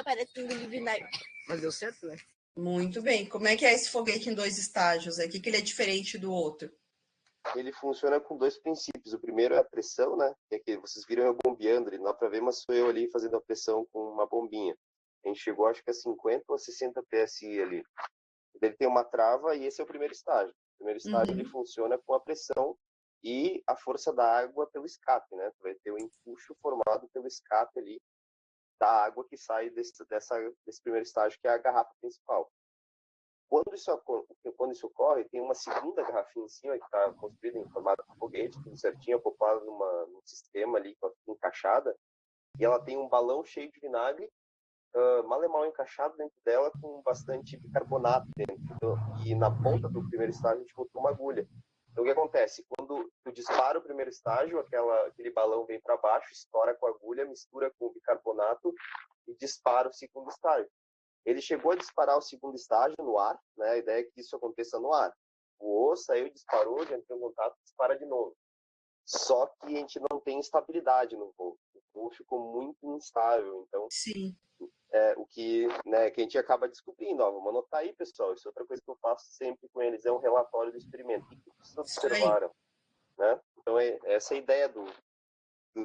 Parece um bilionário. Mas deu certo, né? Muito bem. Como é que é esse foguete em 2 estágios? O que ele é diferente do outro? Ele funciona com 2 princípios. O primeiro é a pressão, né? Que é que vocês viram eu bombeando, ele não dá para ver, mas sou eu ali fazendo a pressão com uma bombinha. A gente chegou, acho que a 50 ou 60 PSI ali. Ele tem uma trava e esse é o primeiro estágio. O primeiro estágio ele funciona com a pressão e a força da água pelo escape, né? Tu vai ter o empuxo formado pelo escape ali da água que sai desse primeiro estágio, que é a garrafa principal. Quando isso ocorre, tem uma segunda garrafinha em cima que está construída em formato de foguete, tudo certinho, acoplada num sistema ali, encaixada, e ela tem um balão cheio de vinagre, mal e mal encaixado dentro dela, com bastante bicarbonato dentro. Então, e na ponta do primeiro estágio, a gente botou uma agulha. Então, o que acontece? Quando tu dispara o primeiro estágio, aquele balão vem para baixo, estoura com a agulha, mistura com o bicarbonato e dispara o segundo estágio. Ele chegou a disparar o segundo estágio no ar, né? A ideia é que isso aconteça no ar. Voou, saiu, disparou, já entrou em contato, dispara de novo. Só que a gente não tem estabilidade no voo. O voo ficou muito instável. Então, Sim. o que, né, que a gente acaba descobrindo. Ó, vamos anotar aí, pessoal. Isso é outra coisa que eu faço sempre com eles, é um relatório do experimento. O que vocês observaram? Né? Então, essa é a ideia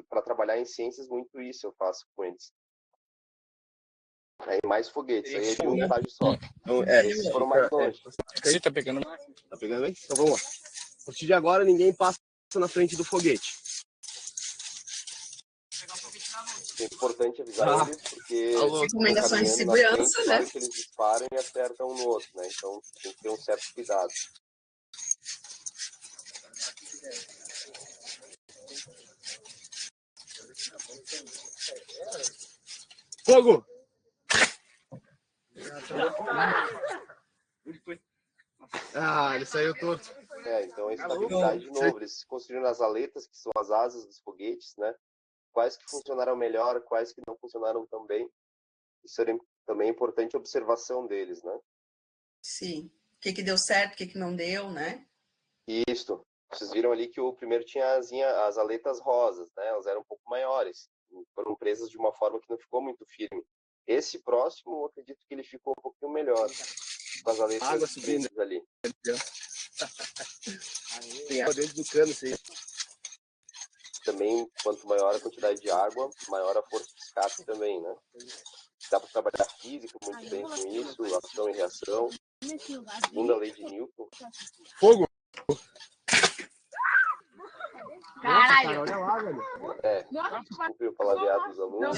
para trabalhar em ciências, muito isso eu faço com eles. Aí mais foguetes, aí é de um estágio só. Então, Esses foram mais longe. Você tá pegando? Tá pegando aí? Então vamos lá. A partir de agora, ninguém passa na frente do foguete. É importante avisar eles, porque recomendações de segurança, frente, né? claro que eles disparam e acertam um no outro, né? Então tem que ter um certo cuidado. Fogo! Ah, ele saiu todo. Então a estabilidade, de novo, eles construíram as aletas, que são as asas dos foguetes, né? Quais que funcionaram melhor, quais que não funcionaram tão bem. Isso é também importante a observação deles, né? Sim. O que deu certo, o que não deu, né? Isso. Vocês viram ali que o primeiro tinha as aletas rosas, né? Elas eram um pouco maiores. Foram presas de uma forma que não ficou muito firme. Esse próximo, eu acredito que ele ficou um pouquinho melhor. Com as aletas Água subindo ali. Tem água dentro do cano, sim. Também, quanto maior a quantidade de água, maior a força de escape também, né? Dá para trabalhar física muito bem com isso, ação e reação. Segunda lei de Newton. Fogo! Caralho! Olha lá, velho. Desculpe o palavreado dos alunos.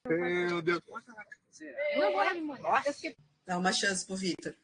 Meu Deus. Dá uma chance pro Vitor.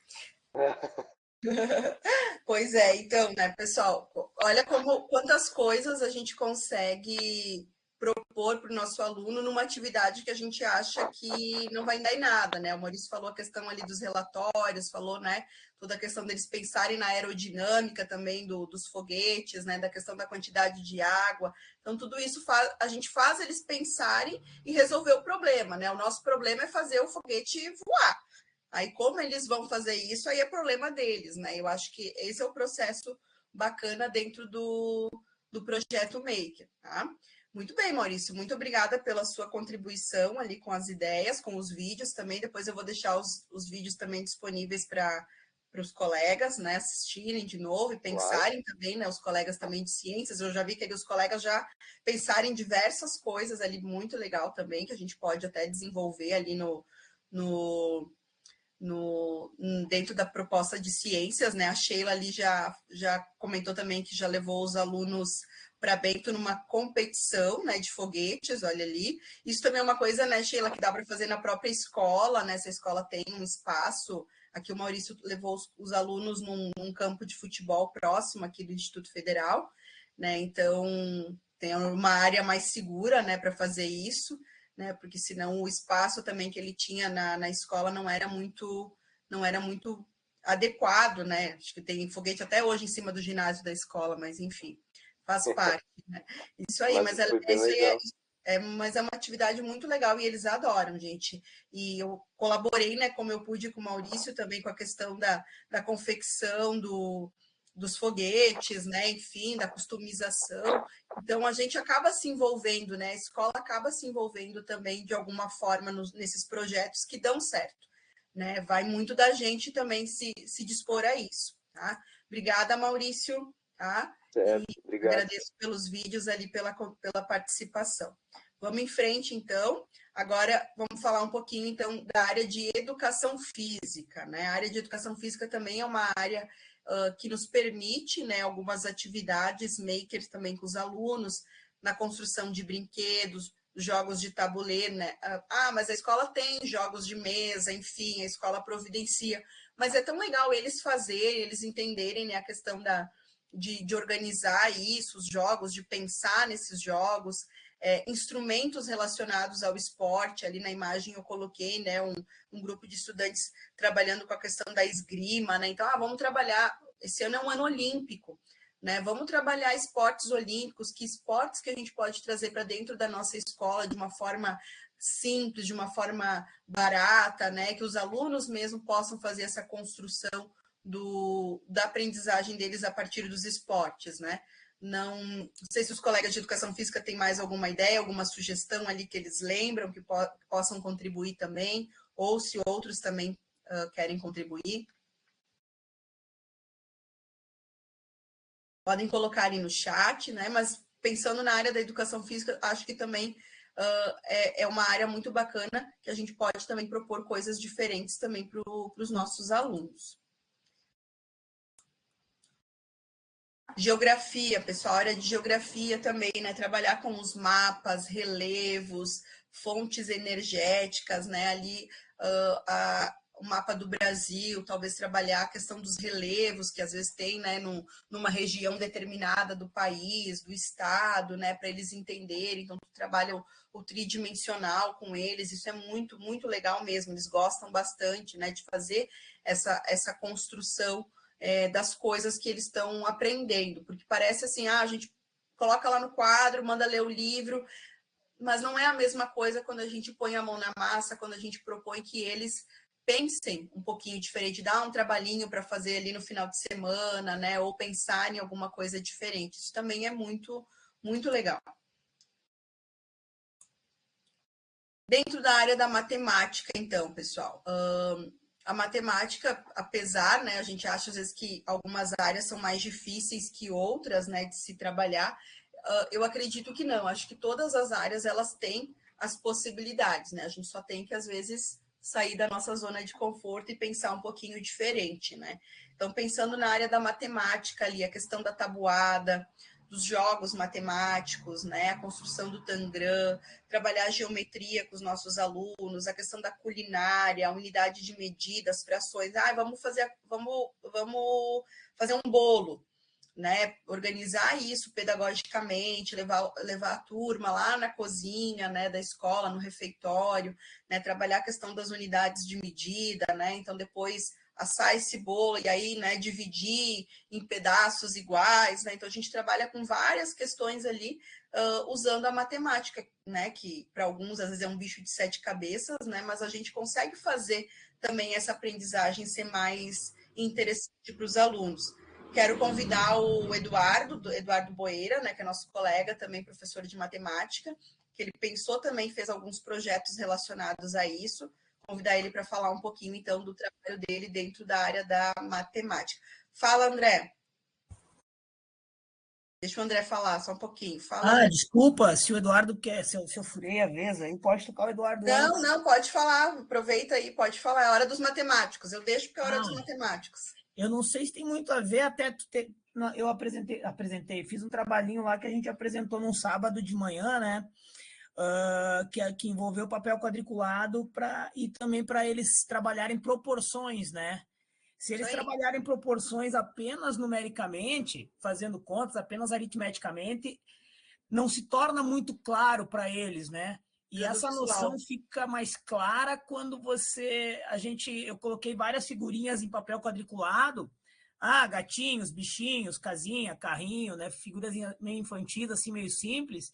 Pois é, então, né, pessoal, olha quantas coisas a gente consegue propor para o nosso aluno numa atividade que a gente acha que não vai dar em nada, né? O Maurício falou a questão ali dos relatórios, falou, né, toda a questão deles pensarem na aerodinâmica também dos foguetes, né, da questão da quantidade de água. Então, tudo isso a gente faz eles pensarem e resolver o problema, né? O nosso problema é fazer o foguete voar. Aí, como eles vão fazer isso, aí é problema deles, né? Eu acho que esse é o processo bacana dentro do projeto Maker, tá? Muito bem, Maurício, muito obrigada pela sua contribuição ali com as ideias, com os vídeos também. Depois eu vou deixar os vídeos também disponíveis para os colegas, né, assistirem de novo e pensarem também, né, os colegas também de ciências. Eu já vi que os colegas já pensaram em diversas coisas ali, muito legal também, que a gente pode até desenvolver ali dentro da proposta de ciências, né? A Sheila ali já comentou também que já levou os alunos para Bento numa competição, né, de foguetes, olha ali. Isso também é uma coisa, né, Sheila, que dá para fazer na própria escola, né? Se a escola tem um espaço, aqui o Maurício levou os alunos num campo de futebol próximo aqui do Instituto Federal, né? Então tem uma área mais segura, né, para fazer isso, né? Porque senão o espaço também que ele tinha na escola não era muito adequado, né? Acho que tem foguete até hoje em cima do ginásio da escola, mas enfim, faz parte, né? Isso aí, mas é uma atividade muito legal e eles adoram, gente. E eu colaborei, né, como eu pude com o Maurício também com a questão da confecção dos foguetes, né? Enfim, da customização. Então a gente acaba se envolvendo, né? A escola acaba se envolvendo também de alguma forma nesses projetos que dão certo, né? Vai muito da gente também se dispor a isso, tá? Obrigada, Maurício, tá? Certo, obrigado. Agradeço pelos vídeos ali, pela participação. Vamos em frente, então. Agora, vamos falar um pouquinho, então, da área de educação física, né? A área de educação física também é uma área que nos permite, né, algumas atividades makers também com os alunos, na construção de brinquedos, jogos de tabuleiro, né? Mas a escola tem jogos de mesa, enfim, a escola providencia. Mas é tão legal eles fazerem, eles entenderem, né, a questão de organizar isso, os jogos, de pensar nesses jogos, instrumentos relacionados ao esporte. Ali na imagem eu coloquei, né, um grupo de estudantes trabalhando com a questão da esgrima, né? Então, vamos trabalhar, esse ano é um ano olímpico, né? Vamos trabalhar esportes olímpicos, que esportes que a gente pode trazer para dentro da nossa escola de uma forma simples, de uma forma barata, né? Que os alunos mesmo possam fazer essa construção da aprendizagem deles a partir dos esportes, né? Não sei se os colegas de educação física têm mais alguma ideia, alguma sugestão ali que eles lembram, que possam contribuir também, ou se outros também querem contribuir. Podem colocar aí no chat, né? Mas pensando na área da educação física, acho que também é uma área muito bacana, que a gente pode também propor coisas diferentes também para os nossos alunos. Geografia, pessoal, área de geografia também, né? Trabalhar com os mapas, relevos, fontes energéticas, né? Ali o mapa do Brasil, talvez trabalhar a questão dos relevos que às vezes tem, né, numa região determinada do país, do estado, né, para eles entenderem. Então, tu trabalha o tridimensional com eles, isso é muito, muito legal mesmo. Eles gostam bastante, né, de fazer essa construção das coisas que eles estão aprendendo, porque parece assim, a gente coloca lá no quadro, manda ler o livro, mas não é a mesma coisa quando a gente põe a mão na massa, quando a gente propõe que eles pensem um pouquinho diferente, dá um trabalhinho para fazer ali no final de semana, né? Ou pensar em alguma coisa diferente. Isso também é muito, muito legal. Dentro da área da matemática, então, pessoal, a matemática, apesar, né, a gente acha às vezes que algumas áreas são mais difíceis que outras, né, de se trabalhar, eu acredito que não, acho que todas as áreas, elas têm as possibilidades, né, a gente só tem que, às vezes, sair da nossa zona de conforto e pensar um pouquinho diferente, né. Então, pensando na área da matemática ali, a questão da tabuada, dos jogos matemáticos, né, a construção do Tangram, trabalhar a geometria com os nossos alunos, a questão da culinária, a unidade de medida, as frações. Vamos fazer um bolo, né? Organizar isso pedagogicamente, levar a turma lá na cozinha, né, da escola, no refeitório, né, trabalhar a questão das unidades de medida, né? Então depois assar esse bolo e aí, né, dividir em pedaços iguais, né? Então a gente trabalha com várias questões ali usando a matemática, né? Que para alguns às vezes é um bicho de 7 cabeças, né? Mas a gente consegue fazer também essa aprendizagem ser mais interessante para os alunos. Quero convidar o Eduardo Boeira, né, que é nosso colega, também professor de matemática, que ele pensou também, fez alguns projetos relacionados a isso. Convidar ele para falar um pouquinho, então, do trabalho dele dentro da área da matemática. Fala, André. Deixa o André falar só um pouquinho. Fala, André. Desculpa, se o Eduardo quer, se eu furei a vez, aí pode tocar o Eduardo antes. Não, pode falar, aproveita aí, pode falar. É a hora dos matemáticos, eu deixo porque é a hora dos matemáticos. Eu não sei se tem muito a ver, até eu apresentei, fiz um trabalhinho lá que a gente apresentou num sábado de manhã, né? Que envolveu o papel quadriculado e também para eles trabalharem proporções, né? Se eles trabalharem proporções apenas numericamente, fazendo contas apenas aritmeticamente, não se torna muito claro para eles, né? E essa noção fica mais clara quando eu coloquei várias figurinhas em papel quadriculado, gatinhos, bichinhos, casinha, carrinho, né? Figuras meio infantis, assim, meio simples.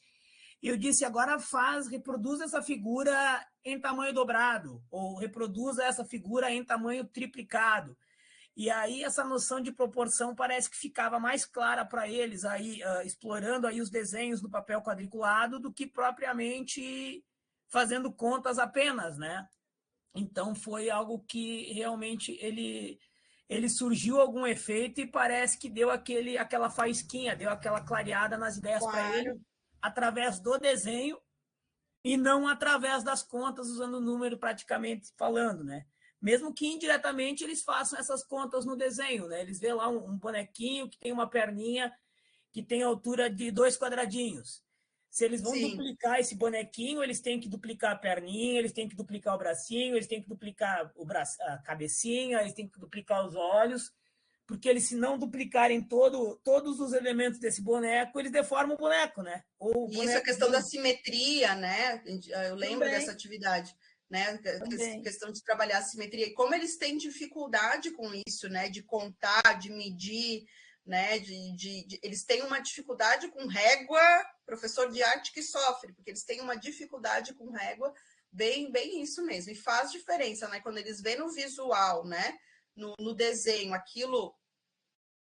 E eu disse, agora reproduz essa figura em tamanho dobrado, ou reproduza essa figura em tamanho triplicado. E aí essa noção de proporção parece que ficava mais clara para eles, aí, explorando aí os desenhos no papel quadriculado do que propriamente fazendo contas apenas, né? Então foi algo que realmente ele surgiu algum efeito e parece que deu aquela faísquinha, deu aquela clareada nas ideias para ele, através do desenho e não através das contas, usando o número praticamente falando, né? Mesmo que indiretamente eles façam essas contas no desenho, né? Eles vê lá um bonequinho que tem uma perninha que tem altura de 2 quadradinhos. Se eles vão duplicar esse bonequinho, eles têm que duplicar a perninha, eles têm que duplicar o bracinho, eles têm que duplicar a cabecinha, eles têm que duplicar os olhos, porque eles, se não duplicarem todos os elementos desse boneco, eles deformam o boneco, né? Ou o E isso é boneco questão da simetria, né? Eu lembro também, dessa atividade, né? também. Questão de trabalhar a simetria. E como eles têm dificuldade com isso, né? De contar, de medir, né? Eles têm uma dificuldade com régua, professor de arte que sofre, porque eles têm uma dificuldade com régua, bem isso mesmo. E faz diferença, né? Quando eles veem no visual, né? No desenho, aquilo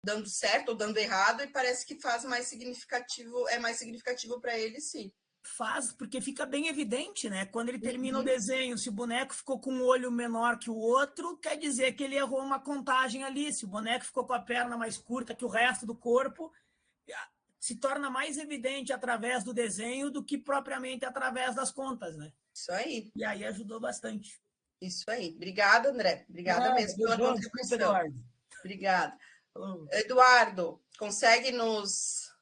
dando certo ou dando errado, e parece que faz mais significativo, é mais significativo para ele, sim. Faz, porque fica bem evidente, né? Quando ele termina o Uhum. desenho, se o boneco ficou com um olho menor que o outro, quer dizer que ele errou uma contagem ali. Se o boneco ficou com a perna mais curta que o resto do corpo, se torna mais evidente através do desenho do que propriamente através das contas, né? Isso aí. E aí ajudou bastante. Isso aí. Obrigada, André. Obrigada Nada, mesmo pela beijão, desculpa, contribuição. Eduardo. Obrigada. Falou. Eduardo, consegue nos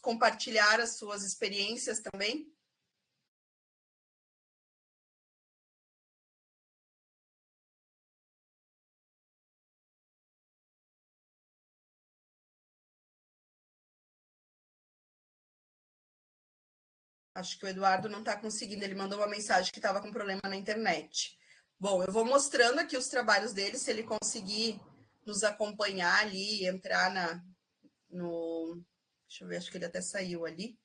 compartilhar as suas experiências também? Acho que o Eduardo não está conseguindo. Ele mandou uma mensagem que estava com problema na internet. Bom, eu vou mostrando aqui os trabalhos dele, se ele conseguir nos acompanhar ali, entrar no. Deixa eu ver, acho que ele até saiu ali.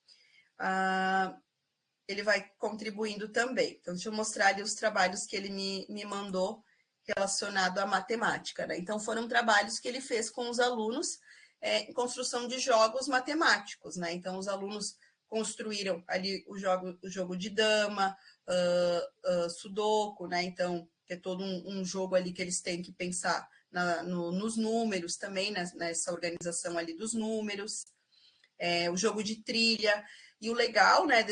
Ele vai contribuindo também. Então, deixa eu mostrar ali os trabalhos que ele me mandou relacionado à matemática, né? Então, foram trabalhos que ele fez com os alunos em construção de jogos matemáticos, né? Então, os alunos construíram ali o jogo de dama, sudoku, né? Então, é todo um jogo ali que eles têm que pensar nos números também, nessa organização ali dos números, o jogo de trilha. E o legal, né,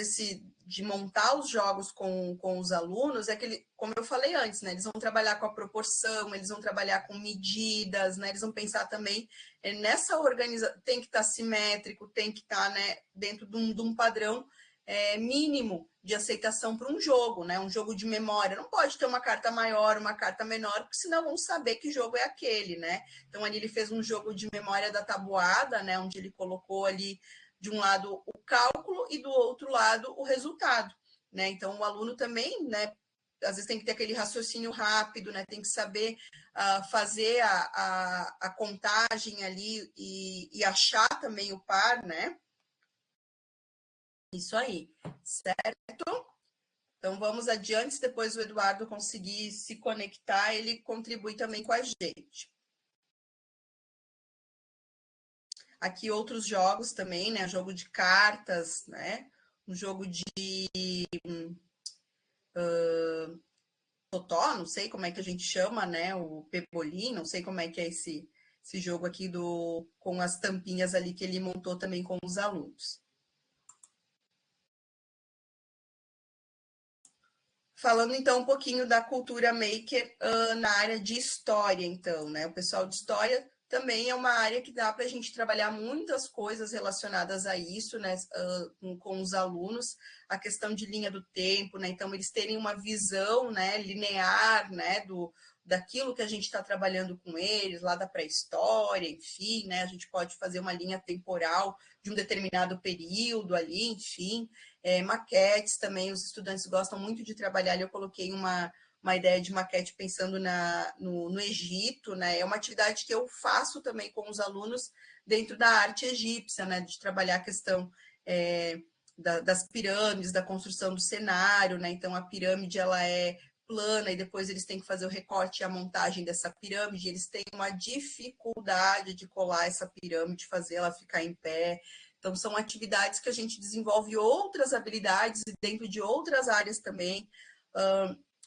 de montar os jogos com os alunos é que, como eu falei antes, né, eles vão trabalhar com a proporção, eles vão trabalhar com medidas, né, eles vão pensar também nessa organização, tem que estar simétrico, tem que estar, né, dentro de um padrão mínimo de aceitação para um jogo, né, um jogo de memória. Não pode ter uma carta maior, uma carta menor, porque senão vão saber que jogo é aquele, né. Então, ali ele fez um jogo de memória da tabuada, né, onde ele colocou ali de um lado o cálculo e do outro lado o resultado, né? Então o aluno também, né? Às vezes tem que ter aquele raciocínio rápido, né? Tem que saber fazer a contagem ali e achar também o par, né? Isso aí, certo? Então vamos adiante, depois o Eduardo conseguir se conectar, ele contribui também com a gente. Aqui outros jogos também, né? Jogo de cartas, né? Um jogo de totó, não sei como é que a gente chama, né? O pebolim, não sei como é que é esse jogo aqui com as tampinhas ali que ele montou também com os alunos. Falando então um pouquinho da cultura maker na área de história, então, né? O pessoal de história também é uma área que dá para a gente trabalhar muitas coisas relacionadas a isso, né? Com os alunos, a questão de linha do tempo, né? Então, eles terem uma visão, né, linear, né, daquilo que a gente está trabalhando com eles, lá da pré-história, enfim, né? A gente pode fazer uma linha temporal de um determinado período ali, enfim. Maquetes também, os estudantes gostam muito de trabalhar. Eu coloquei uma ideia de maquete pensando no Egito, né? É uma atividade que eu faço também com os alunos dentro da arte egípcia, né? De trabalhar a questão das pirâmides, da construção do cenário, né? Então a pirâmide ela é plana e depois eles têm que fazer o recorte e a montagem dessa pirâmide. Eles têm uma dificuldade de colar essa pirâmide, fazer ela ficar em pé. Então, são atividades que a gente desenvolve outras habilidades dentro de outras áreas também.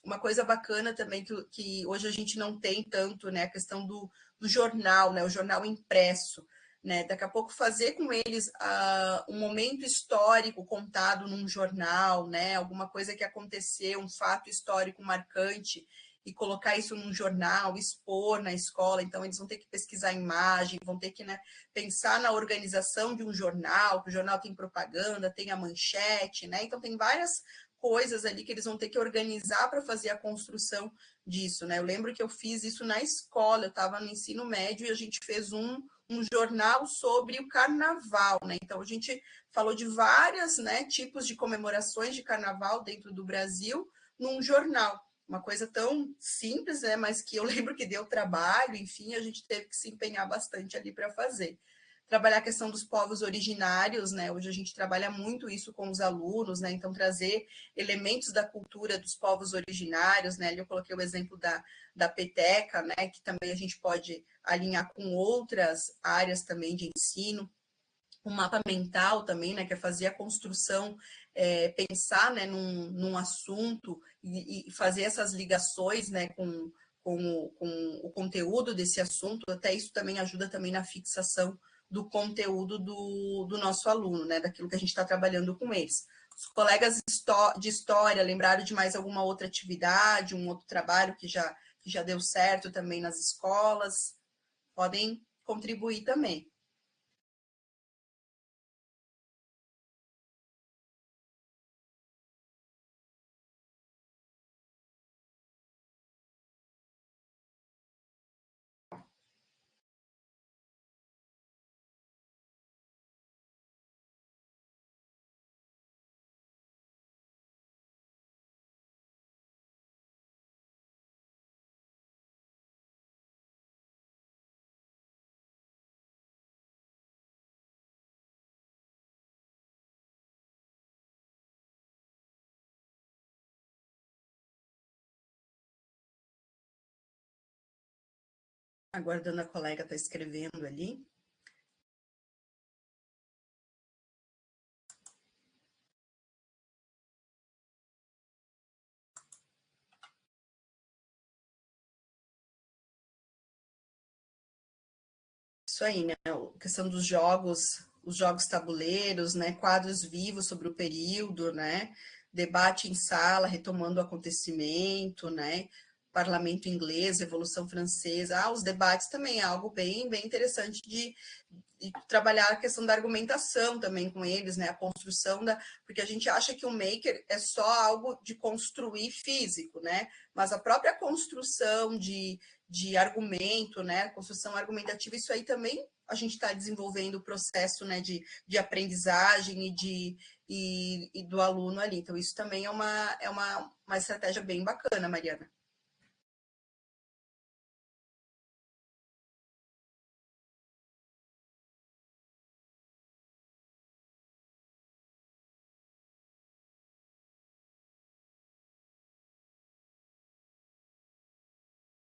Uma coisa bacana também que hoje a gente não tem tanto, né? A questão do jornal, né? O jornal impresso. Né? Daqui a pouco fazer com eles um momento histórico contado num jornal, né? Alguma coisa que aconteceu, um fato histórico marcante, e colocar isso num jornal, expor na escola. Então, eles vão ter que pesquisar a imagem, vão ter que, né, pensar na organização de um jornal, que o jornal tem propaganda, tem a manchete, né? Então, tem várias coisas ali que eles vão ter que organizar para fazer a construção disso, né? Eu lembro que eu fiz isso na escola, eu estava no ensino médio e a gente fez um jornal sobre o carnaval, né? Então, a gente falou de várias, né, tipos de comemorações de carnaval dentro do Brasil num jornal. Uma coisa tão simples, né, mas que eu lembro que deu trabalho, enfim, a gente teve que se empenhar bastante ali para fazer. Trabalhar a questão dos povos originários, né? Hoje a gente trabalha muito isso com os alunos, né? Então, trazer elementos da cultura dos povos originários, né? Ali eu coloquei o exemplo da peteca, né? Que também a gente pode alinhar com outras áreas também de ensino. O mapa mental também, né? Que é fazer a construção, pensar, né, num assunto e fazer essas ligações, né, com o conteúdo desse assunto. Até isso também ajuda também na fixação do conteúdo do nosso aluno, né, daquilo que a gente está trabalhando com eles. Os colegas de história lembraram de mais alguma outra atividade, um outro trabalho que já deu certo também nas escolas? Podem contribuir também. Aguardando a colega está escrevendo ali. Isso aí, né? A questão dos jogos, os jogos tabuleiros, né? Quadros vivos sobre o período, né? Debate em sala, retomando o acontecimento, né? Parlamento inglês, Revolução Francesa. Os debates também é algo bem, bem interessante de trabalhar a questão da argumentação também com eles, né? A construção porque a gente acha que o maker é só algo de construir físico, né? Mas a própria construção de argumento, né? A construção argumentativa, isso aí também a gente está desenvolvendo o processo, né, de aprendizagem e do aluno ali. Então, isso também é uma estratégia bem bacana, Mariana.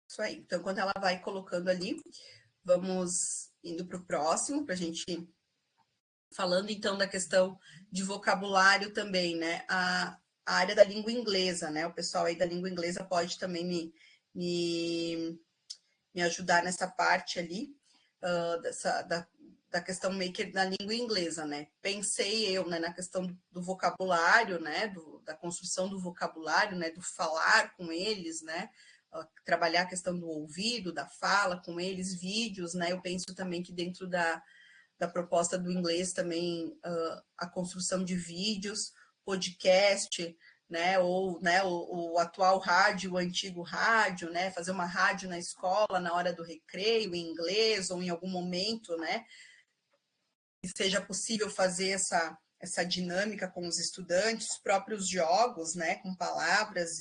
Isso aí. Então, enquanto ela vai colocando ali, vamos indo para o próximo, para a gente falando então da questão de vocabulário também, né? A área da língua inglesa, né? O pessoal aí da língua inglesa pode também me ajudar nessa parte ali, da questão maker na língua inglesa, né? Pensei eu, né, na questão do vocabulário, né? Da construção do vocabulário, né? Do falar com eles, né? Trabalhar a questão do ouvido, da fala com eles, vídeos, né? Eu penso também que dentro da proposta do inglês também a construção de vídeos, podcast, né, ou né, o atual rádio, o antigo rádio, né, fazer uma rádio na escola na hora do recreio em inglês ou em algum momento, né, que seja possível fazer essa dinâmica com os estudantes, os próprios jogos, né, com palavras,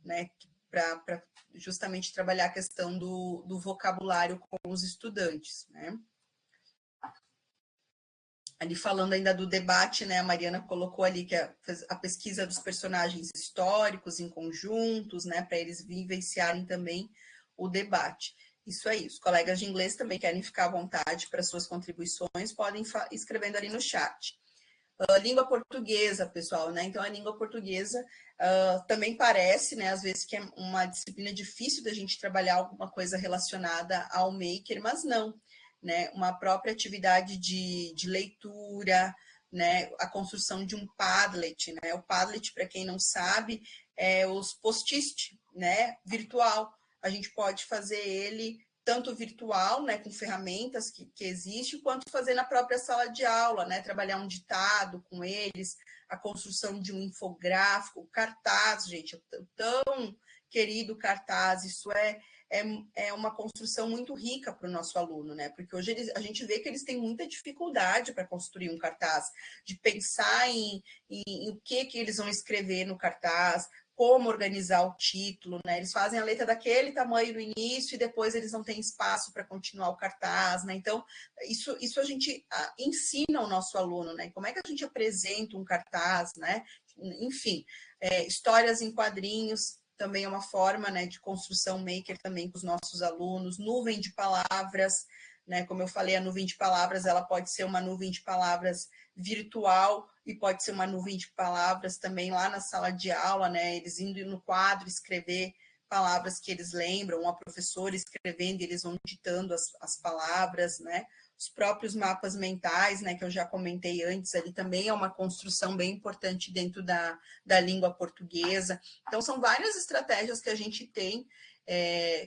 né, para justamente trabalhar a questão do vocabulário com os estudantes, né. Ali falando ainda do debate, né, a Mariana colocou ali que a pesquisa dos personagens históricos em conjuntos, né, para eles vivenciarem também o debate. Isso aí, os colegas de inglês também querem ficar à vontade para suas contribuições, podem escrevendo ali no chat. Língua portuguesa, pessoal, né? Então, a língua portuguesa também parece, né, às vezes, que é uma disciplina difícil da gente trabalhar alguma coisa relacionada ao maker, mas não. Né, uma própria atividade de leitura, né, a construção de um Padlet, né, o Padlet, para quem não sabe, é os post-it, né, virtual, a gente pode fazer ele tanto virtual, né, com ferramentas que existe, quanto fazer na própria sala de aula, né, trabalhar um ditado com eles, a construção de um infográfico, cartaz, gente, o tão querido cartaz, isso é uma construção muito rica para o nosso aluno, né? Porque hoje a gente vê que eles têm muita dificuldade para construir um cartaz, de pensar em o que eles vão escrever no cartaz, como organizar o título, né? Eles fazem a letra daquele tamanho no início e depois eles não têm espaço para continuar o cartaz, né? Então, isso a gente ensina ao nosso aluno, né? Como é que a gente apresenta um cartaz, né? Enfim, histórias em quadrinhos também é uma forma, né, de construção maker também com os nossos alunos, nuvem de palavras, né? Como eu falei, a nuvem de palavras, ela pode ser uma nuvem de palavras virtual e pode ser uma nuvem de palavras também lá na sala de aula, né? Eles indo no quadro escrever palavras que eles lembram, a professora escrevendo e eles vão ditando as palavras, né? Os próprios mapas mentais, né, que eu já comentei antes, ali também é uma construção bem importante dentro da língua portuguesa. Então, são várias estratégias que a gente tem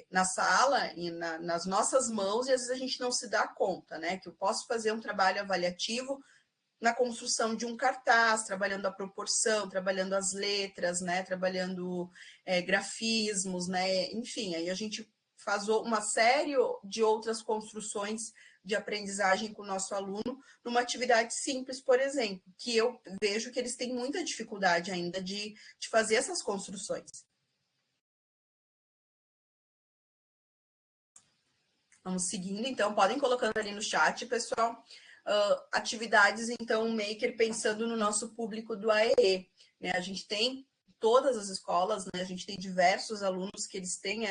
na sala e nas nossas mãos, e às vezes a gente não se dá conta, né? Que eu posso fazer um trabalho avaliativo na construção de um cartaz, trabalhando a proporção, trabalhando as letras, né? Trabalhando grafismos, né? Enfim, aí a gente faz uma série de outras construções de aprendizagem com o nosso aluno numa atividade simples, por exemplo, que eu vejo que eles têm muita dificuldade ainda de fazer essas construções. Vamos seguindo, então, podem colocando ali no chat, pessoal, atividades, então, maker pensando no nosso público do AEE, né? A gente tem todas as escolas, né? A gente tem diversos alunos que eles têm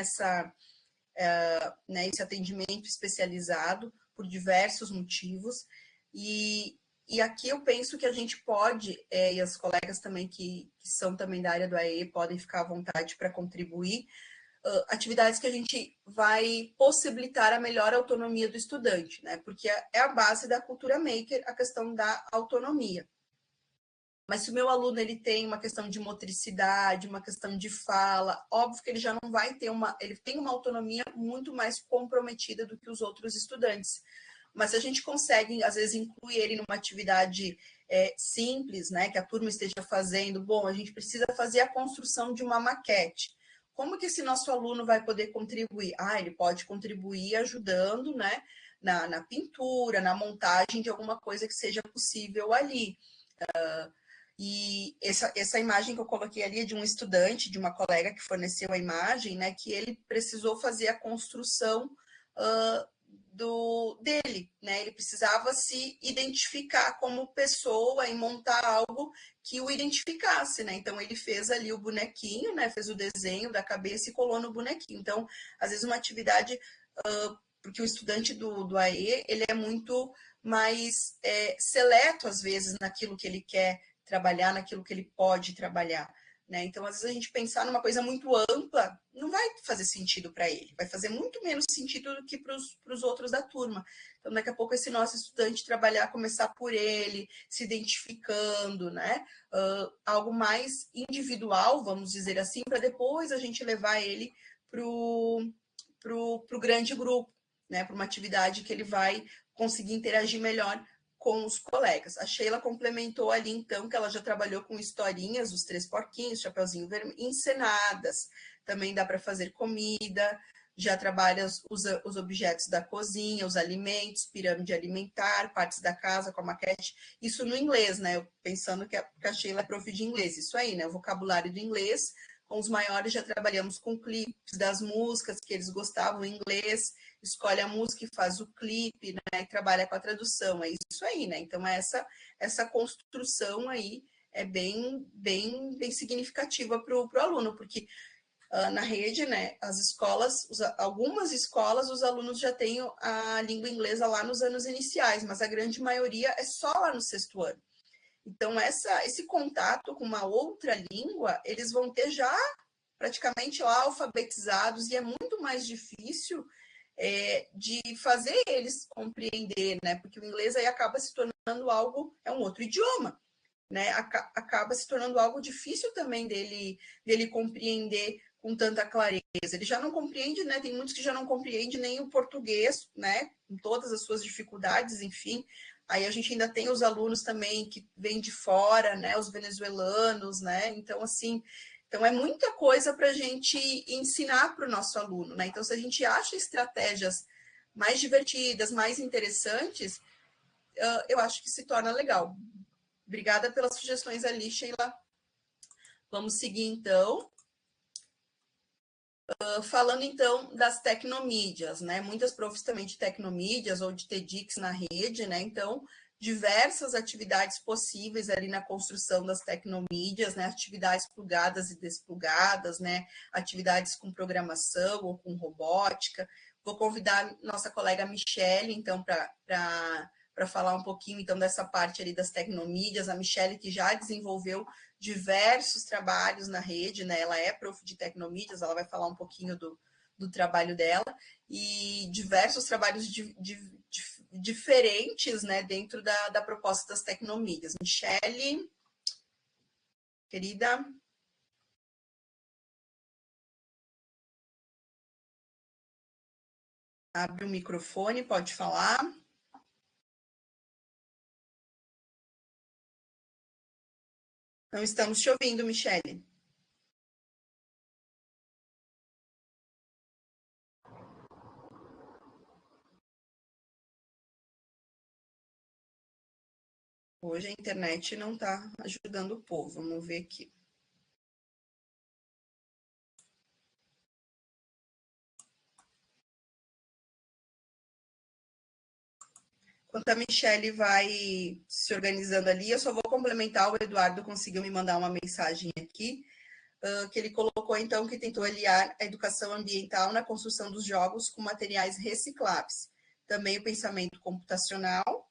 né, esse atendimento especializado por diversos motivos, e aqui eu penso que a gente pode, e as colegas também que são também da área do AE podem ficar à vontade para contribuir, atividades que a gente vai possibilitar a melhor autonomia do estudante, né? Porque é a base da cultura maker, a questão da autonomia. Mas se o meu aluno ele tem uma questão de motricidade, uma questão de fala, óbvio que ele já não vai ter ele tem uma autonomia muito mais comprometida do que os outros estudantes. Mas se a gente consegue, às vezes, incluir ele numa atividade simples, né, que a turma esteja fazendo, bom, a gente precisa fazer a construção de uma maquete. Como que esse nosso aluno vai poder contribuir? Ele pode contribuir ajudando, né, na pintura, na montagem de alguma coisa que seja possível ali. E essa imagem que eu coloquei ali é de um estudante, de uma colega que forneceu a imagem, né, que ele precisou fazer a construção dele, né? Ele precisava se identificar como pessoa e montar algo que o identificasse, né? Então ele fez ali o bonequinho, né? Fez o desenho da cabeça e colou no bonequinho. Então, às vezes uma atividade, porque o estudante do AE, ele é muito mais seleto, às vezes, naquilo que ele quer trabalhar, naquilo que ele pode trabalhar, né? Então, às vezes, a gente pensar numa coisa muito ampla não vai fazer sentido para ele, vai fazer muito menos sentido do que para os outros da turma. Então, daqui a pouco, esse nosso estudante trabalhar, começar por ele, se identificando, né? Algo mais individual, vamos dizer assim, para depois a gente levar ele para o grande grupo, né? Para uma atividade que ele vai conseguir interagir melhor com os colegas. A Sheila complementou ali, então, que ela já trabalhou com historinhas, os 3 porquinhos, Chapeuzinho Vermelho, encenadas. Também dá para fazer comida, já trabalha os objetos da cozinha, os alimentos, pirâmide alimentar, partes da casa com a maquete. Isso no inglês, né? Eu pensando que a Sheila é prof de inglês. Isso aí, né? O vocabulário do inglês. Com os maiores já trabalhamos com clipes das músicas que eles gostavam em inglês, escolhe a música e faz o clipe, né, e trabalha com a tradução, é isso aí, né? Então essa construção aí é bem significativa para o aluno, porque na rede, né, as escolas, algumas escolas, os alunos já têm a língua inglesa lá nos anos iniciais, mas a grande maioria é só lá no 6º ano. Então, esse contato com uma outra língua, eles vão ter já praticamente lá alfabetizados, e é muito mais difícil de fazer eles compreender, né? Porque o inglês aí acaba se tornando algo, é um outro idioma, né? Acaba se tornando algo difícil também dele compreender com tanta clareza. Ele já não compreende, né? Tem muitos que já não compreendem nem o português, né? Com todas as suas dificuldades, enfim. Aí a gente ainda tem os alunos também que vêm de fora, né? Os venezuelanos, né? Então, assim, então é muita coisa para a gente ensinar para o nosso aluno, né? Então, se a gente acha estratégias mais divertidas, mais interessantes, eu acho que se torna legal. Obrigada pelas sugestões ali, Sheila. Vamos seguir, então. Falando, então, das tecnomídias, né? Muitas profs também de tecnomídias ou de TEDx na rede, né? Então, diversas atividades possíveis ali na construção das tecnomídias, né? Atividades plugadas e desplugadas, né? Atividades com programação ou com robótica. Vou convidar nossa colega Michele, então, para falar um pouquinho, então, dessa parte ali das tecnomídias. A Michele, que já desenvolveu diversos trabalhos na rede, né? Ela é prof de tecnomídias, ela vai falar um pouquinho do trabalho dela, e diversos trabalhos diferentes, né, dentro da proposta das tecnomídias. Michele, querida. Abre o microfone, pode falar. Não estamos te ouvindo, Michele. Hoje a internet não está ajudando o povo. Vamos ver aqui. Enquanto a Michele vai se organizando ali, eu só vou complementar. O Eduardo conseguiu me mandar uma mensagem aqui, que ele colocou, então, que tentou aliar a educação ambiental na construção dos jogos com materiais recicláveis. Também o pensamento computacional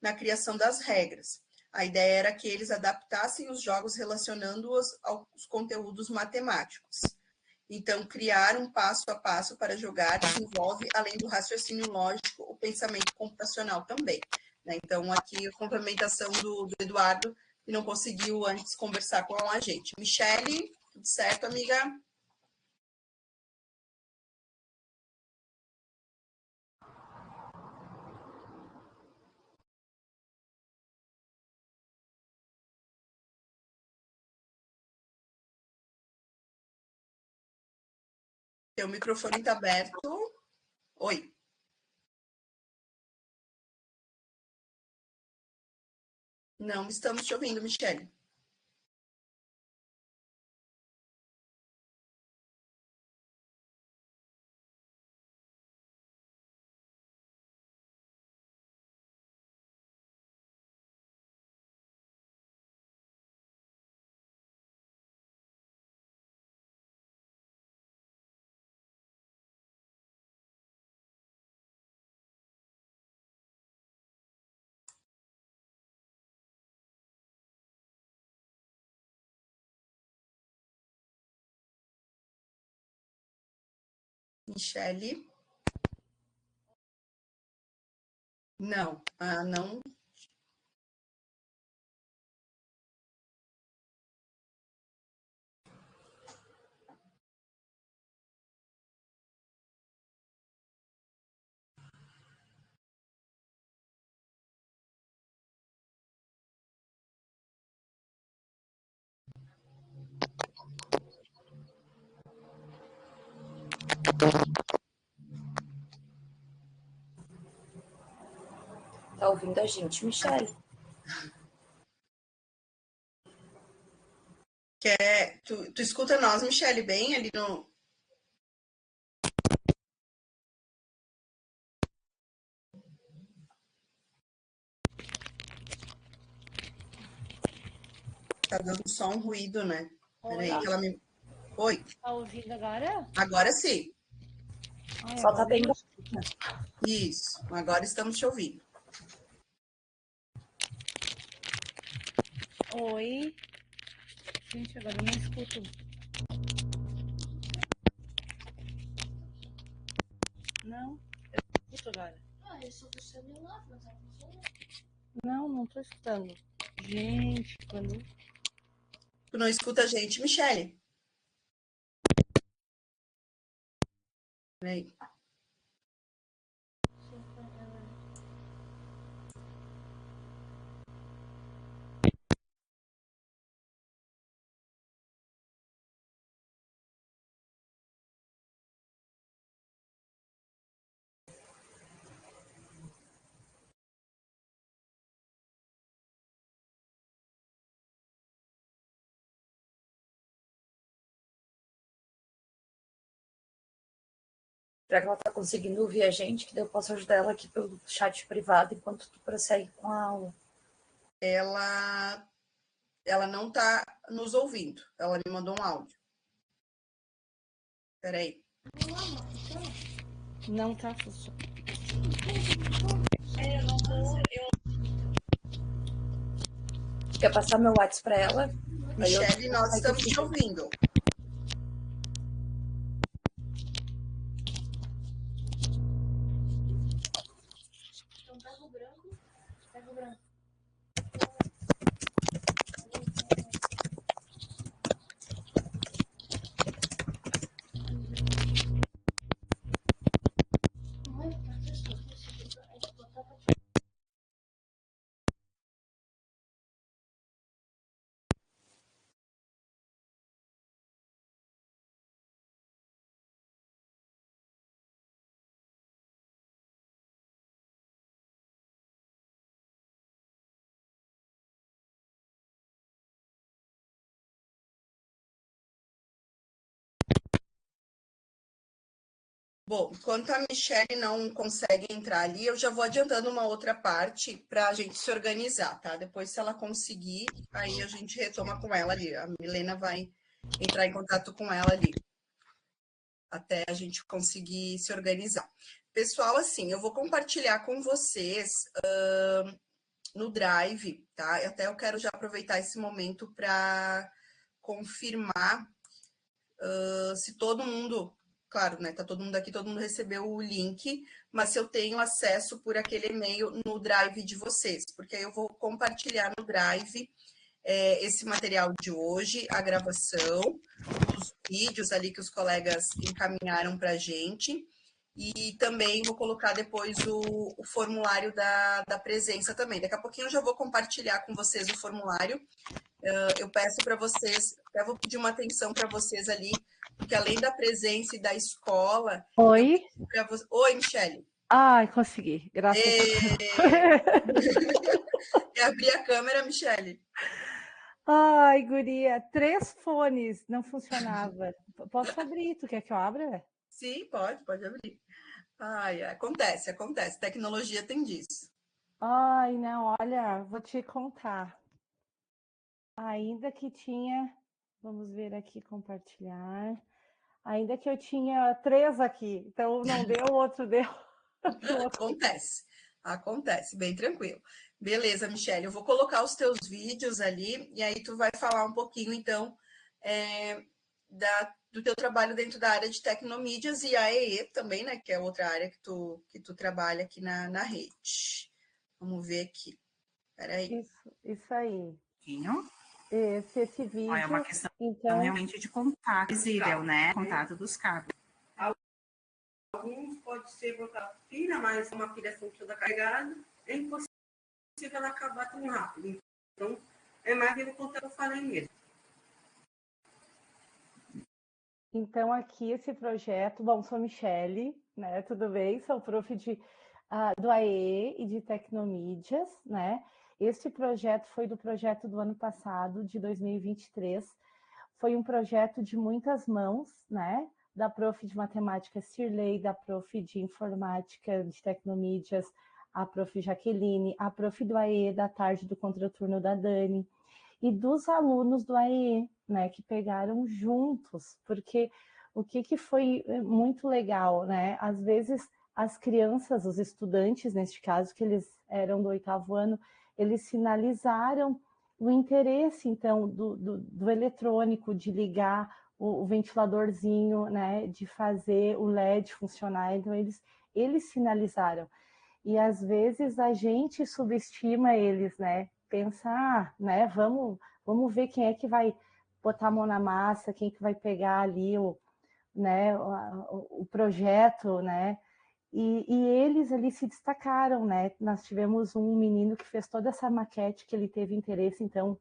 na criação das regras. A ideia era que eles adaptassem os jogos relacionando-os aos conteúdos matemáticos. Então, criar um passo a passo para jogar desenvolve, além do raciocínio lógico, o pensamento computacional também, né? Então, aqui a complementação do Eduardo, que não conseguiu antes conversar com a gente. Michele, tudo certo, amiga? Teu microfone está aberto. Oi. Não estamos te ouvindo, Michele. Michele? Não, não. Tá ouvindo a gente, Michele? Tu escuta nós, Michele, bem ali no... Tá dando só um ruído, né? Peraí, que ela me... Oi. Tá ouvindo agora? Agora sim. Ai, Só tá bem. Isso. Agora estamos te ouvindo. Oi. Gente, agora eu não escuto. Não, eu escuto agora. Eu sou do celular, mas tá funcionando. Não, não tô escutando. Gente, quando... Tu não escuta a gente, Michele? Peraí. Será que ela está conseguindo ouvir a gente? Que daí eu posso ajudar ela aqui pelo chat privado enquanto tu prossegue com a aula. Ela não está nos ouvindo. Ela me mandou um áudio. Peraí. Não tá funcionando. Quer passar meu WhatsApp para ela? Michele, nós estamos te ouvindo. Então, ferro branco. Bom, enquanto a Michele não consegue entrar ali, eu já vou adiantando uma outra parte para a gente se organizar, tá? Depois, se ela conseguir, aí a gente retoma com ela ali. A Milena vai entrar em contato com ela ali, até a gente conseguir se organizar. Pessoal, assim, eu vou compartilhar com vocês no Drive, tá? Até eu quero já aproveitar esse momento para confirmar se todo mundo, claro, né? Tá todo mundo aqui, todo mundo recebeu o link, mas se eu tenho acesso por aquele e-mail no Drive de vocês, porque aí eu vou compartilhar no Drive esse material de hoje, a gravação, os vídeos ali que os colegas encaminharam para a gente. E também vou colocar depois o formulário da presença também. Daqui a pouquinho eu já vou compartilhar com vocês o formulário. Eu peço para vocês, até vou pedir uma atenção para vocês ali, porque além da presença e da escola... Oi? Oi, Michele. Ai, consegui, graças a Deus. Quer abrir a câmera, Michele? Ai, guria, 3 fones não funcionava. Posso abrir? Tu quer que eu abra? Sim, pode abrir. Ai, acontece. Tecnologia tem disso. Ai, não, olha, vou te contar. Ainda que tinha, vamos ver aqui, compartilhar. Ainda que eu tinha 3 aqui, então não deu, o outro deu. Acontece, bem tranquilo. Beleza, Michele, eu vou colocar os teus vídeos ali e aí tu vai falar um pouquinho, então, do teu trabalho dentro da área de tecnomídias e a EE também, né, que é outra área que tu trabalha aqui na rede. Vamos ver aqui. Peraí. Isso aí. Esse vídeo, é uma questão então, realmente de contato visível, né? Contato dos cabos. Alguns pode ser botar pilha, mas uma pilha sempre toda carregada, é impossível ela acabar tão rápido. Então, é mais aquilo que eu falei mesmo. Então, aqui esse projeto, bom, sou Michele, né? Tudo bem? Sou prof do AE e de Tecnomídias, né? Este projeto foi do projeto do ano passado, de 2023. Foi um projeto de muitas mãos, né? Da prof de matemática Cirlei, da prof de informática de Tecnomídias, a prof Jaqueline, a prof do AE da tarde do contraturno da Dani, e dos alunos do AE, né, que pegaram juntos, porque o que foi muito legal, né? Às vezes as crianças, os estudantes, neste caso, que eles eram do 8º ano, eles sinalizaram o interesse, então, do eletrônico, de ligar o ventiladorzinho, né, de fazer o LED funcionar, então eles sinalizaram. E às vezes a gente subestima eles, né? Pensar, né? Vamos ver quem é que vai botar a mão na massa, quem que vai pegar ali o projeto, né? E eles ali se destacaram, né? Nós tivemos um menino que fez toda essa maquete, que ele teve interesse, então,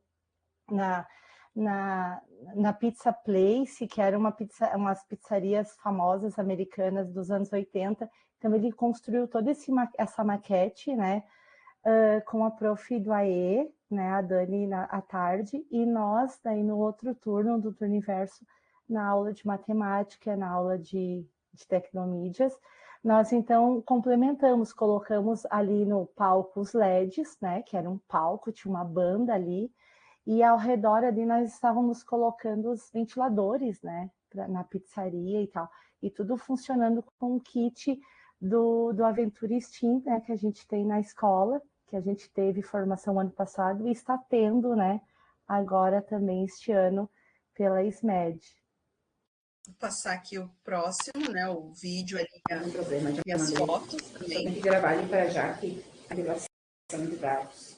na Pizza Place, que era umas pizzarias famosas americanas dos anos 80. Então, ele construiu toda essa maquete, né, com a prof do AE, né, a Dani à tarde, e nós, daí no outro turno, do turno inverso, na aula de matemática, na aula de de Tecnomídias, nós então complementamos, colocamos ali no palco os LEDs, né, que era um palco, tinha uma banda ali, e ao redor ali nós estávamos colocando os ventiladores, né, na pizzaria e tal, e tudo funcionando com o kit do Aventura Steam, né, que a gente tem na escola, que a gente teve formação ano passado e está tendo, né, agora também este ano pela SMED. Vou passar aqui o próximo, né, o vídeo ali Não problema, já e as mandei. fotos Só também. tem que gravar ali para já que a gravação de dados.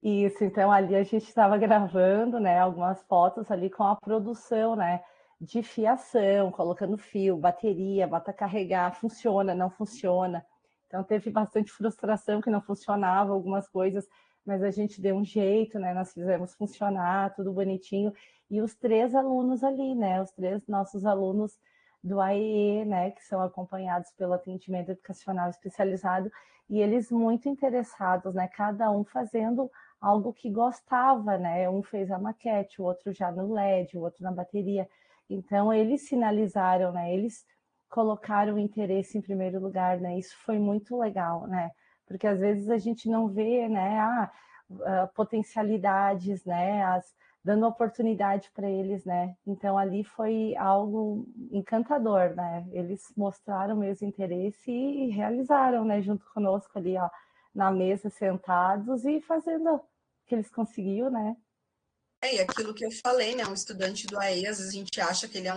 Isso, então ali a gente estava gravando, né, algumas fotos ali com a produção, né, de fiação, colocando fio, bateria, bota carregar, funciona, não funciona. Então teve bastante frustração que não funcionava algumas coisas, mas a gente deu um jeito, né, nós fizemos funcionar, tudo bonitinho. E os 3 alunos ali, né, os 3 nossos alunos do AEE, né, que são acompanhados pelo atendimento educacional especializado, e eles muito interessados, né, cada um fazendo algo que gostava, né? Um fez a maquete, o outro já no LED, o outro na bateria. Então, eles sinalizaram, né? Eles colocaram o interesse em primeiro lugar, né? Isso foi muito legal, né? Porque às vezes a gente não vê, né? Potencialidades, né? Dando oportunidade para eles, né? Então, ali foi algo encantador, né? Eles mostraram mesmo interesse e realizaram, né? Junto conosco ali, ó, na mesa, sentados e fazendo que eles conseguiram, né? E aquilo que eu falei, né? Um estudante do AE, às vezes a gente acha que ele é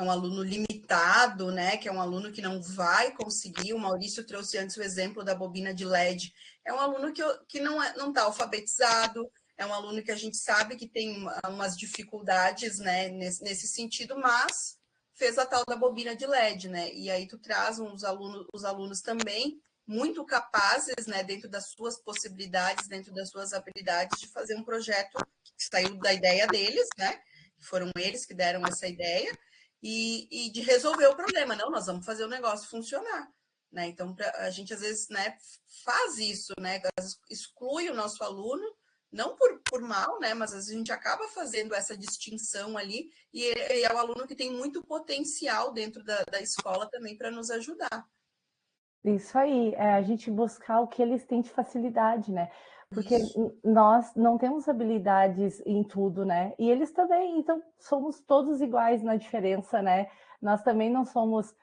um aluno limitado, né? Que é um aluno que não vai conseguir. O Maurício trouxe antes o exemplo da bobina de LED. É um aluno que não está alfabetizado, é um aluno que a gente sabe que tem umas dificuldades, né? Nesse sentido, mas fez a tal da bobina de LED, né? E aí tu traz os alunos também muito capazes, né? Dentro das suas possibilidades, dentro das suas habilidades, de fazer um projeto que saiu da ideia deles, né? Foram eles que deram essa ideia, e de resolver o problema. Não, nós vamos fazer o negócio funcionar. Né? Então, a gente às vezes, né, faz isso, né? Exclui o nosso aluno, não por mal, né? Mas às vezes a gente acaba fazendo essa distinção ali, e é o aluno que tem muito potencial dentro da escola também para nos ajudar. Isso aí, a gente buscar o que eles têm de facilidade, né? Porque Isso. nós não temos habilidades em tudo, né? E eles também, então somos todos iguais na diferença, né? Nós também não somos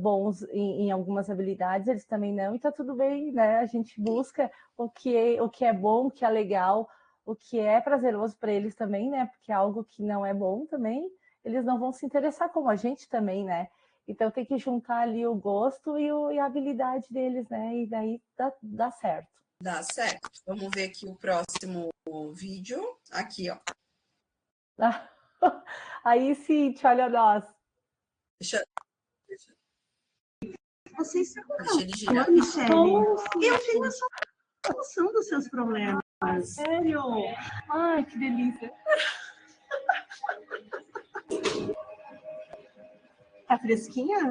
bons em algumas habilidades, eles também não, e tá tudo bem, né? A gente busca o que é bom, o que é legal, o que é prazeroso para eles também, né? Porque algo que não é bom também, eles não vão se interessar como a gente também, né? Então tem que juntar ali o gosto e a habilidade deles, né? E daí dá certo. Dá certo. Vamos ver aqui o próximo vídeo. Aqui, ó. Aí, Cintia, olha nós. Deixa Vocês são ele girar. Michele. Eu tenho a solução dos seus problemas. Sério? Ai, que delícia. Tá fresquinha?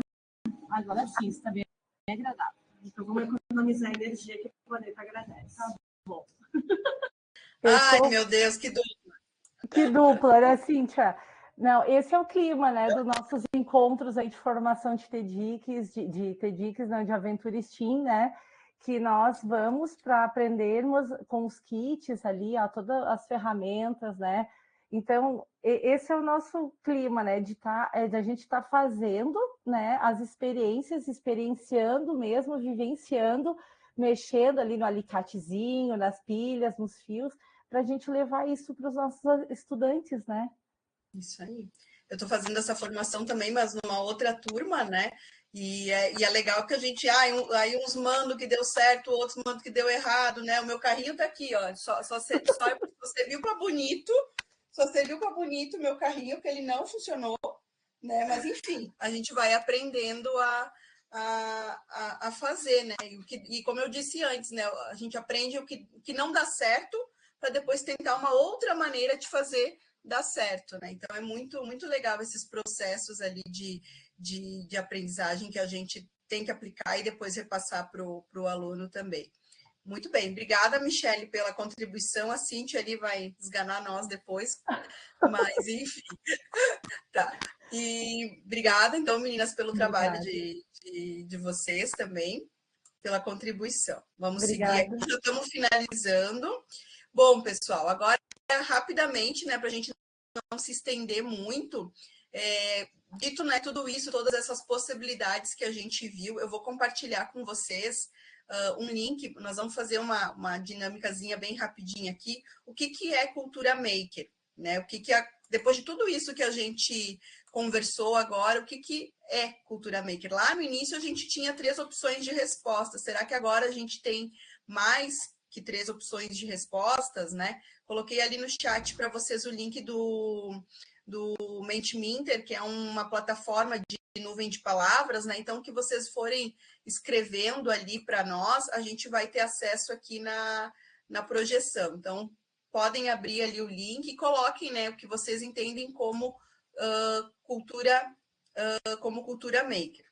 Agora sim, está bem agradável. Então vamos economizar a energia que o planeta agradece. Tá bom. Ai, meu Deus, que dupla. Que dupla, né, Cíntia? Não, esse é o clima, né, dos nossos encontros aí de formação de TEDx, de TEDx, não, de Aventura Steam, né, que nós vamos para aprendermos com os kits ali, ó, todas as ferramentas, né, então esse é o nosso clima, né, de a gente estar fazendo, né, as experiências, experienciando mesmo, vivenciando, mexendo ali no alicatezinho, nas pilhas, nos fios, para a gente levar isso para os nossos estudantes, né? Isso aí. Eu estou fazendo essa formação também, mas numa outra turma, né? E é legal que a gente, aí uns mandam que deu certo, outros mandam que deu errado, né? O meu carrinho tá aqui, ó. Só você viu para bonito, só você viu para bonito o meu carrinho, que ele não funcionou, né? Mas enfim, a gente vai aprendendo a fazer, né? E como eu disse antes, né? A gente aprende o que não dá certo para depois tentar uma outra maneira de fazer dar certo, né? Então é muito, muito legal esses processos ali de aprendizagem que a gente tem que aplicar e depois repassar para o aluno também. Muito bem, obrigada, Michele, pela contribuição. A Cíntia ali vai esganar nós depois, mas enfim. Tá. E obrigada, então, meninas, pelo trabalho Obrigada. de vocês também, pela contribuição. Vamos seguir Obrigada. aqui, já estamos finalizando. Bom, pessoal, agora, rapidamente, né, para a gente não se estender muito, dito, né, tudo isso, todas essas possibilidades que a gente viu, eu vou compartilhar com vocês um link, nós vamos fazer uma dinâmicazinha bem rapidinha aqui. O que é cultura maker? Né? Depois de tudo isso que a gente conversou agora, o que é cultura maker? Lá no início a gente tinha 3 opções de resposta. Será que agora a gente tem mais que 3 opções de respostas, né? Coloquei ali no chat para vocês o link do Mentimeter, que é uma plataforma de nuvem de palavras, né? Então, que vocês forem escrevendo ali para nós, a gente vai ter acesso aqui na projeção. Então, podem abrir ali o link e coloquem, né, o que vocês entendem como cultura maker.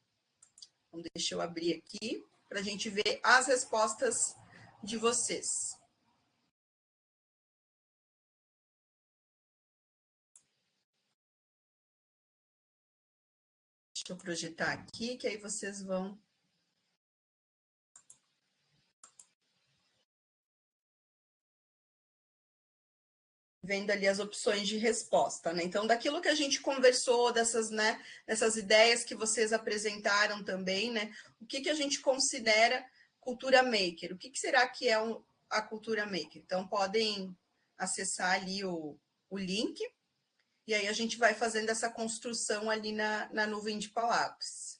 Então, deixa eu abrir aqui para a gente ver as respostas de vocês. Deixa eu projetar aqui, que aí vocês vão vendo ali as opções de resposta, né? Então, daquilo que a gente conversou, dessas ideias que vocês apresentaram também, né? O que a gente considera cultura maker? O que será que é a cultura maker? Então, podem acessar ali o link, e aí a gente vai fazendo essa construção ali na nuvem de palavras.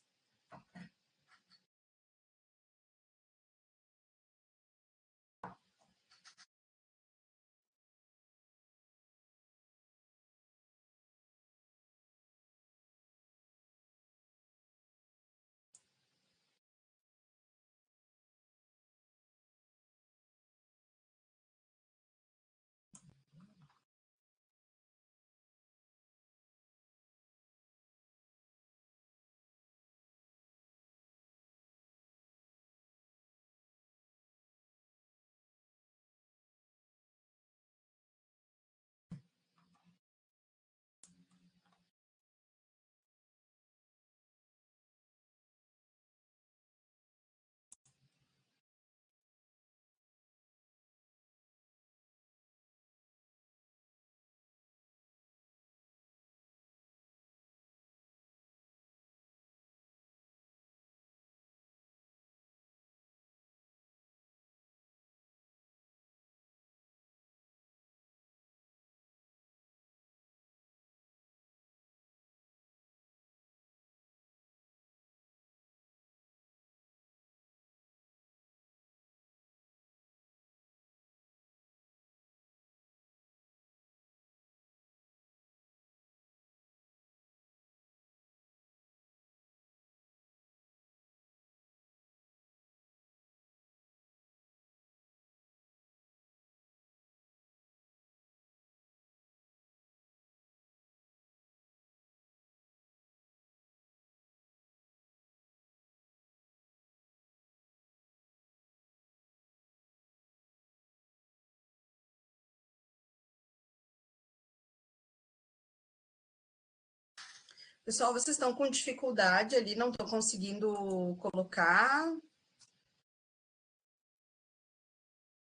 Pessoal, vocês estão com dificuldade ali, não estão conseguindo colocar.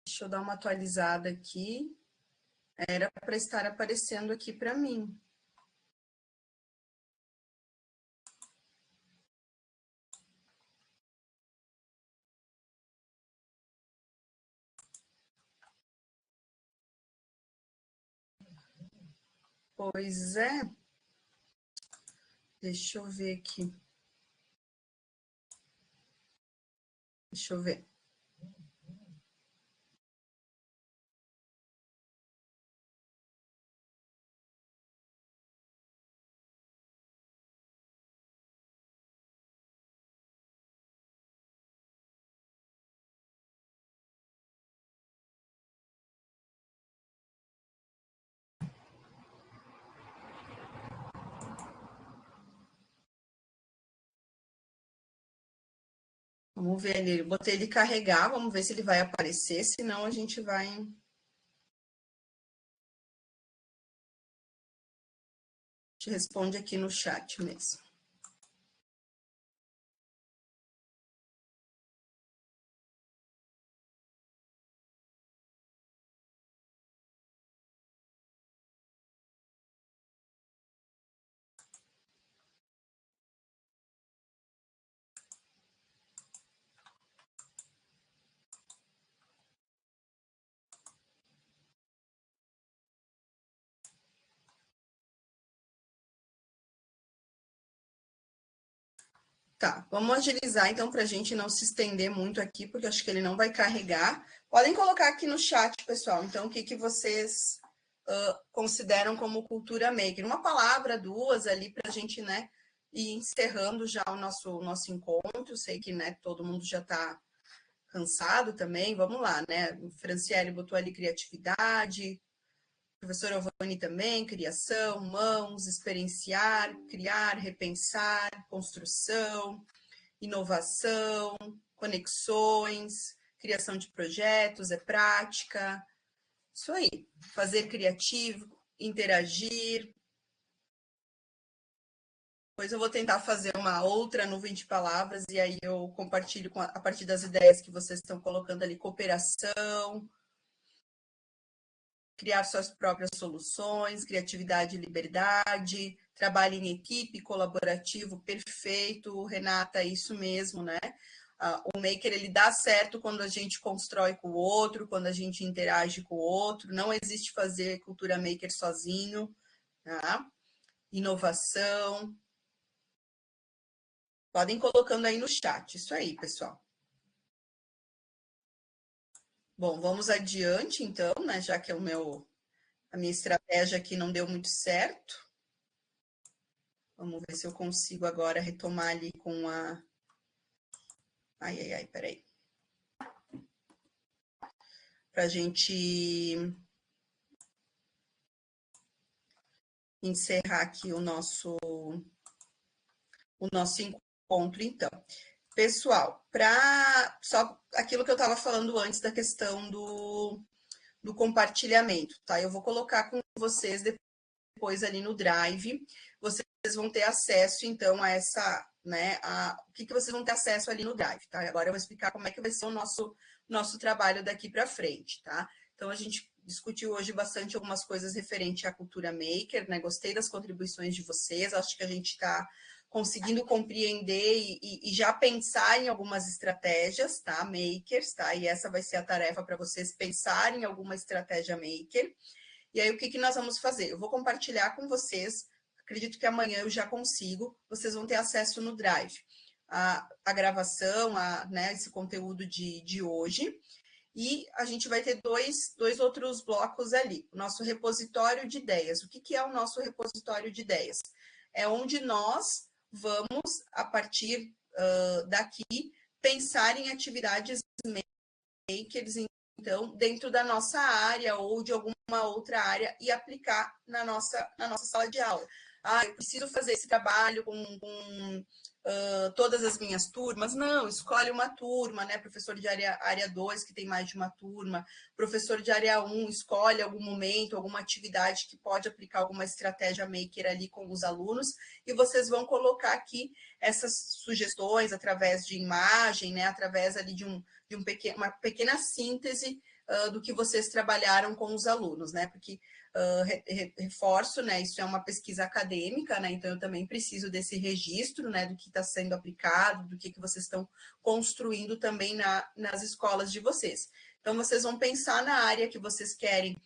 Deixa eu dar uma atualizada aqui. Era para estar aparecendo aqui para mim. Pois é. Deixa eu ver aqui. Deixa eu ver. Vamos ver ali. Eu botei ele carregar, vamos ver se ele vai aparecer, senão a gente vai. te responde aqui no chat mesmo. Tá, vamos agilizar então para a gente não se estender muito aqui, porque acho que ele não vai carregar. Podem colocar aqui no chat, pessoal, então o que vocês consideram como cultura maker. Uma palavra, duas ali para a gente, né, ir encerrando já o nosso encontro. Sei que, né, todo mundo já está cansado também. Vamos lá, né? O Franciele botou ali criatividade, professor Alvani também, criação, mãos, experienciar, criar, repensar, construção, inovação, conexões, criação de projetos, é prática. Isso aí, fazer criativo, interagir. Depois eu vou tentar fazer uma outra nuvem de palavras e aí eu compartilho a partir das ideias que vocês estão colocando ali, cooperação, criar suas próprias soluções, criatividade e liberdade, trabalho em equipe, colaborativo, perfeito, Renata, isso mesmo, né? O maker, ele dá certo quando a gente constrói com o outro, quando a gente interage com o outro, não existe fazer cultura maker sozinho, tá? Inovação. Podem colocando aí no chat, isso aí, pessoal. Bom, vamos adiante, então, né? Já que a minha estratégia aqui não deu muito certo. Vamos ver se eu consigo agora retomar ali com a... Ai, peraí. Para a gente encerrar aqui o nosso encontro, então. Pessoal, só aquilo que eu estava falando antes da questão do compartilhamento, tá? Eu vou colocar com vocês depois ali no Drive, vocês vão ter acesso, então, a essa, né, o que vocês vão ter acesso ali no Drive, tá? Agora eu vou explicar como é que vai ser o nosso trabalho daqui para frente, tá? Então, a gente discutiu hoje bastante algumas coisas referente à cultura maker, né? Gostei das contribuições de vocês, acho que a gente está conseguindo compreender e já pensar em algumas estratégias, tá? Makers, tá? E essa vai ser a tarefa para vocês pensarem em alguma estratégia maker. E aí, o que nós vamos fazer? Eu vou compartilhar com vocês, acredito que amanhã eu já consigo, vocês vão ter acesso no Drive, a gravação, né, esse conteúdo de hoje, e a gente vai ter dois outros blocos ali, o nosso repositório de ideias. O que é o nosso repositório de ideias? É onde nós vamos, a partir daqui, pensar em atividades makers, então, dentro da nossa área ou de alguma outra área e aplicar na nossa sala de aula. Eu preciso fazer esse trabalho com todas as minhas turmas. Não, escolhe uma turma, né? Professor de área 2, que tem mais de uma turma. Professor de área 1, escolhe algum momento, alguma atividade que pode aplicar alguma estratégia maker ali com os alunos. E vocês vão colocar aqui essas sugestões através de imagem, né? Através ali de uma pequena síntese do que vocês trabalharam com os alunos, né? Porque reforço, né? Isso é uma pesquisa acadêmica, né? Então eu também preciso desse registro, né? Do que está sendo aplicado, do que vocês estão construindo também nas escolas de vocês. Então vocês vão pensar na área que vocês querem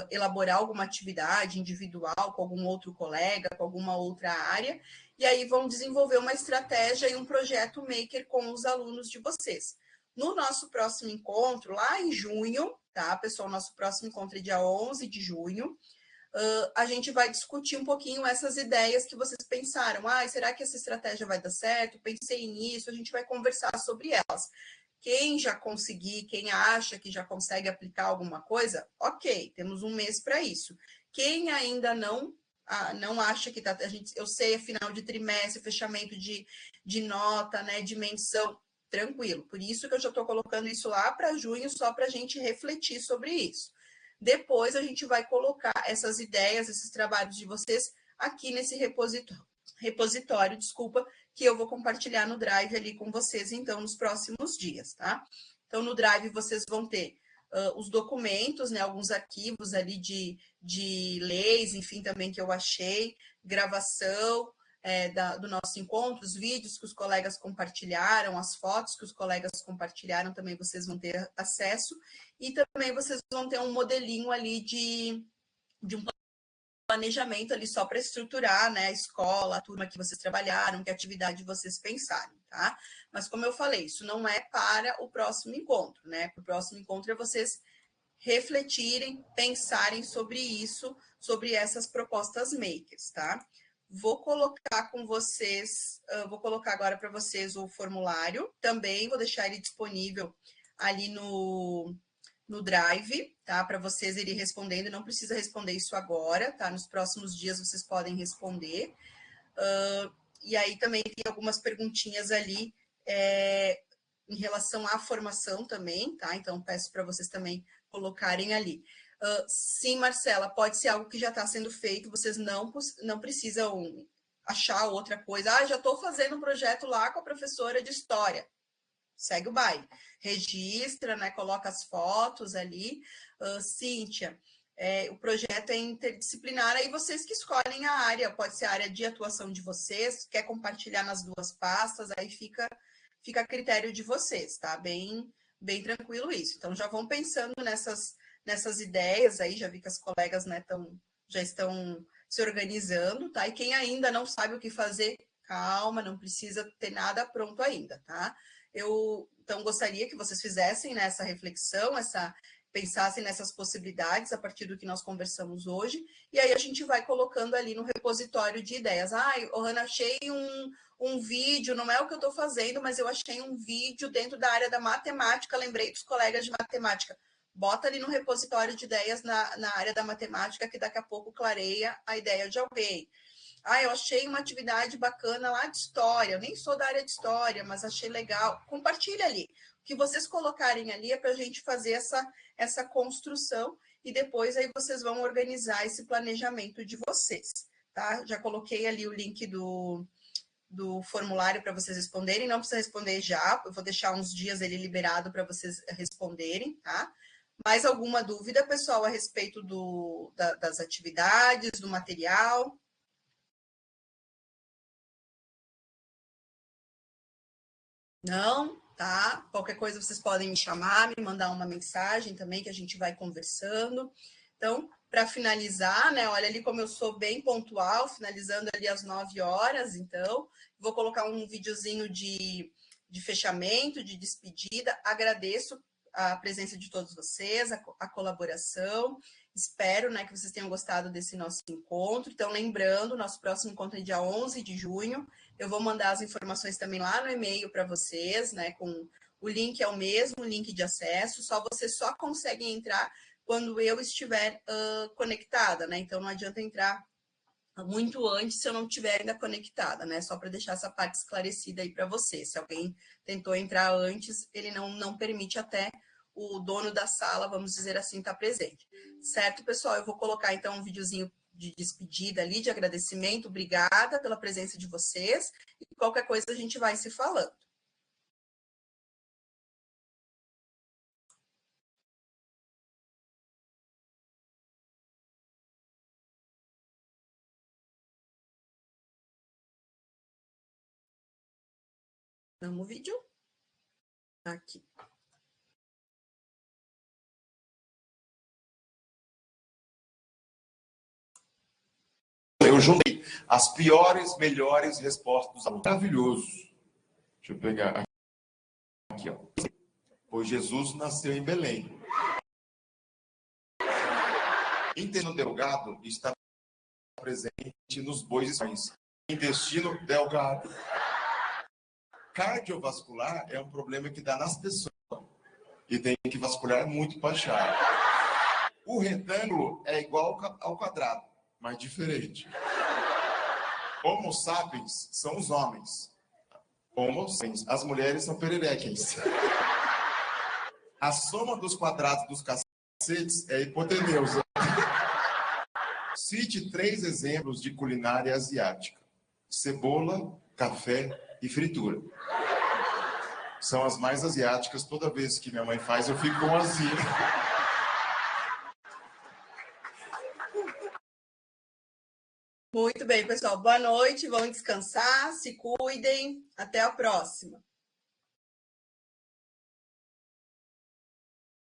elaborar alguma atividade individual com algum outro colega, com alguma outra área, e aí vão desenvolver uma estratégia e um projeto maker com os alunos de vocês. No nosso próximo encontro, lá em junho, tá, pessoal? Nosso próximo encontro é dia 11 de junho. A gente vai discutir um pouquinho essas ideias que vocês pensaram. Será que essa estratégia vai dar certo? Pensei nisso, a gente vai conversar sobre elas. Quem já conseguir, quem acha que já consegue aplicar alguma coisa, ok, temos um mês para isso. Quem ainda não acha que tá, eu sei, é final de trimestre, fechamento de nota, né, de menção, tranquilo. Por isso que eu já estou colocando isso lá para junho, só para a gente refletir sobre isso. Depois a gente vai colocar essas ideias, esses trabalhos de vocês aqui nesse repositório, desculpa, que eu vou compartilhar no Drive ali com vocês, então, nos próximos dias, tá? Então, no Drive, vocês vão ter os documentos, né, alguns arquivos ali de leis, enfim, também que eu achei, gravação do nosso encontro, os vídeos que os colegas compartilharam, as fotos que os colegas compartilharam, também vocês vão ter acesso, e também vocês vão ter um modelinho ali de um planejamento ali só para estruturar, né, a escola, a turma que vocês trabalharam, que atividade vocês pensaram, tá? Mas como eu falei, isso não é para o próximo encontro, né? Para o próximo encontro é vocês refletirem, pensarem sobre isso, sobre essas propostas makers, tá? Vou colocar com vocês, vou colocar agora para vocês o formulário, também vou deixar ele disponível ali no Drive, tá? Para vocês irem respondendo, não precisa responder isso agora, tá? Nos próximos dias vocês podem responder. E aí também tem algumas perguntinhas ali em relação à formação também, tá? Então, peço para vocês também colocarem ali. Sim, Marcela, pode ser algo que já está sendo feito, vocês não precisam achar outra coisa. Já estou fazendo um projeto lá com a professora de História. Segue o baile. Registra, né? Coloca as fotos ali. Cíntia, o projeto é interdisciplinar, aí vocês que escolhem a área, pode ser a área de atuação de vocês, quer compartilhar nas duas pastas, aí fica a critério de vocês, tá? Bem tranquilo isso. Então, já vão pensando nessas ideias aí, já vi que as colegas, né, já estão se organizando, tá? E quem ainda não sabe o que fazer, calma, não precisa ter nada pronto ainda, tá? Então, gostaria que vocês fizessem, né, essa reflexão, pensassem nessas possibilidades a partir do que nós conversamos hoje, e aí a gente vai colocando ali no repositório de ideias. Hanna, achei um vídeo, não é o que eu estou fazendo, mas eu achei um vídeo dentro da área da matemática, lembrei dos colegas de matemática. Bota ali no repositório de ideias na área da matemática, que daqui a pouco clareia a ideia de alguém. Eu achei uma atividade bacana lá de história, eu nem sou da área de história, mas achei legal. Compartilha ali. O que vocês colocarem ali é para a gente fazer essa construção e depois aí vocês vão organizar esse planejamento de vocês, tá? Já coloquei ali o link do formulário para vocês responderem, não precisa responder já, eu vou deixar uns dias ele liberado para vocês responderem, tá? Mais alguma dúvida, pessoal, a respeito das atividades, do material? Não? Tá? Qualquer coisa vocês podem me chamar, me mandar uma mensagem também, que a gente vai conversando. Então, para finalizar, né? Olha ali como eu sou bem pontual, finalizando ali às 9 horas, então, vou colocar um videozinho de fechamento, de despedida. Agradeço a presença de todos vocês, a colaboração. Espero, né, que vocês tenham gostado desse nosso encontro. Então, lembrando, nosso próximo encontro é dia 11 de junho. Eu vou mandar as informações também lá no e-mail para vocês, né, com o link é o mesmo, link de acesso, vocês só conseguem entrar quando eu estiver conectada, né? Então, não adianta entrar muito antes se eu não estiver ainda conectada, né? Só para deixar essa parte esclarecida aí para vocês. Se alguém tentou entrar antes, ele não permite até o dono da sala, vamos dizer assim, estar presente. Certo, pessoal? Eu vou colocar, então, um videozinho de despedida ali, de agradecimento. Obrigada pela presença de vocês. E qualquer coisa a gente vai se falando. Vamos o vídeo? Aqui. Eu juntei as piores, melhores respostas dos alunos. Maravilhoso. Deixa eu pegar aqui, ó. Pois Jesus nasceu em Belém. Intestino delgado está presente nos bois e cães. Intestino delgado. Cardiovascular é um problema que dá nas pessoas. E tem que vasculhar muito para achar. O retângulo é igual ao quadrado, mas diferente. Homo sapiens são os homens. Homo sapiens, as mulheres são pererequens. A soma dos quadrados dos cacetes é hipotenusa. Cite 3 exemplos de culinária asiática: cebola, café e fritura. São as mais asiáticas. Toda vez que minha mãe faz, eu fico com azia. Muito bem, pessoal. Boa noite, vão descansar, se cuidem. Até a próxima.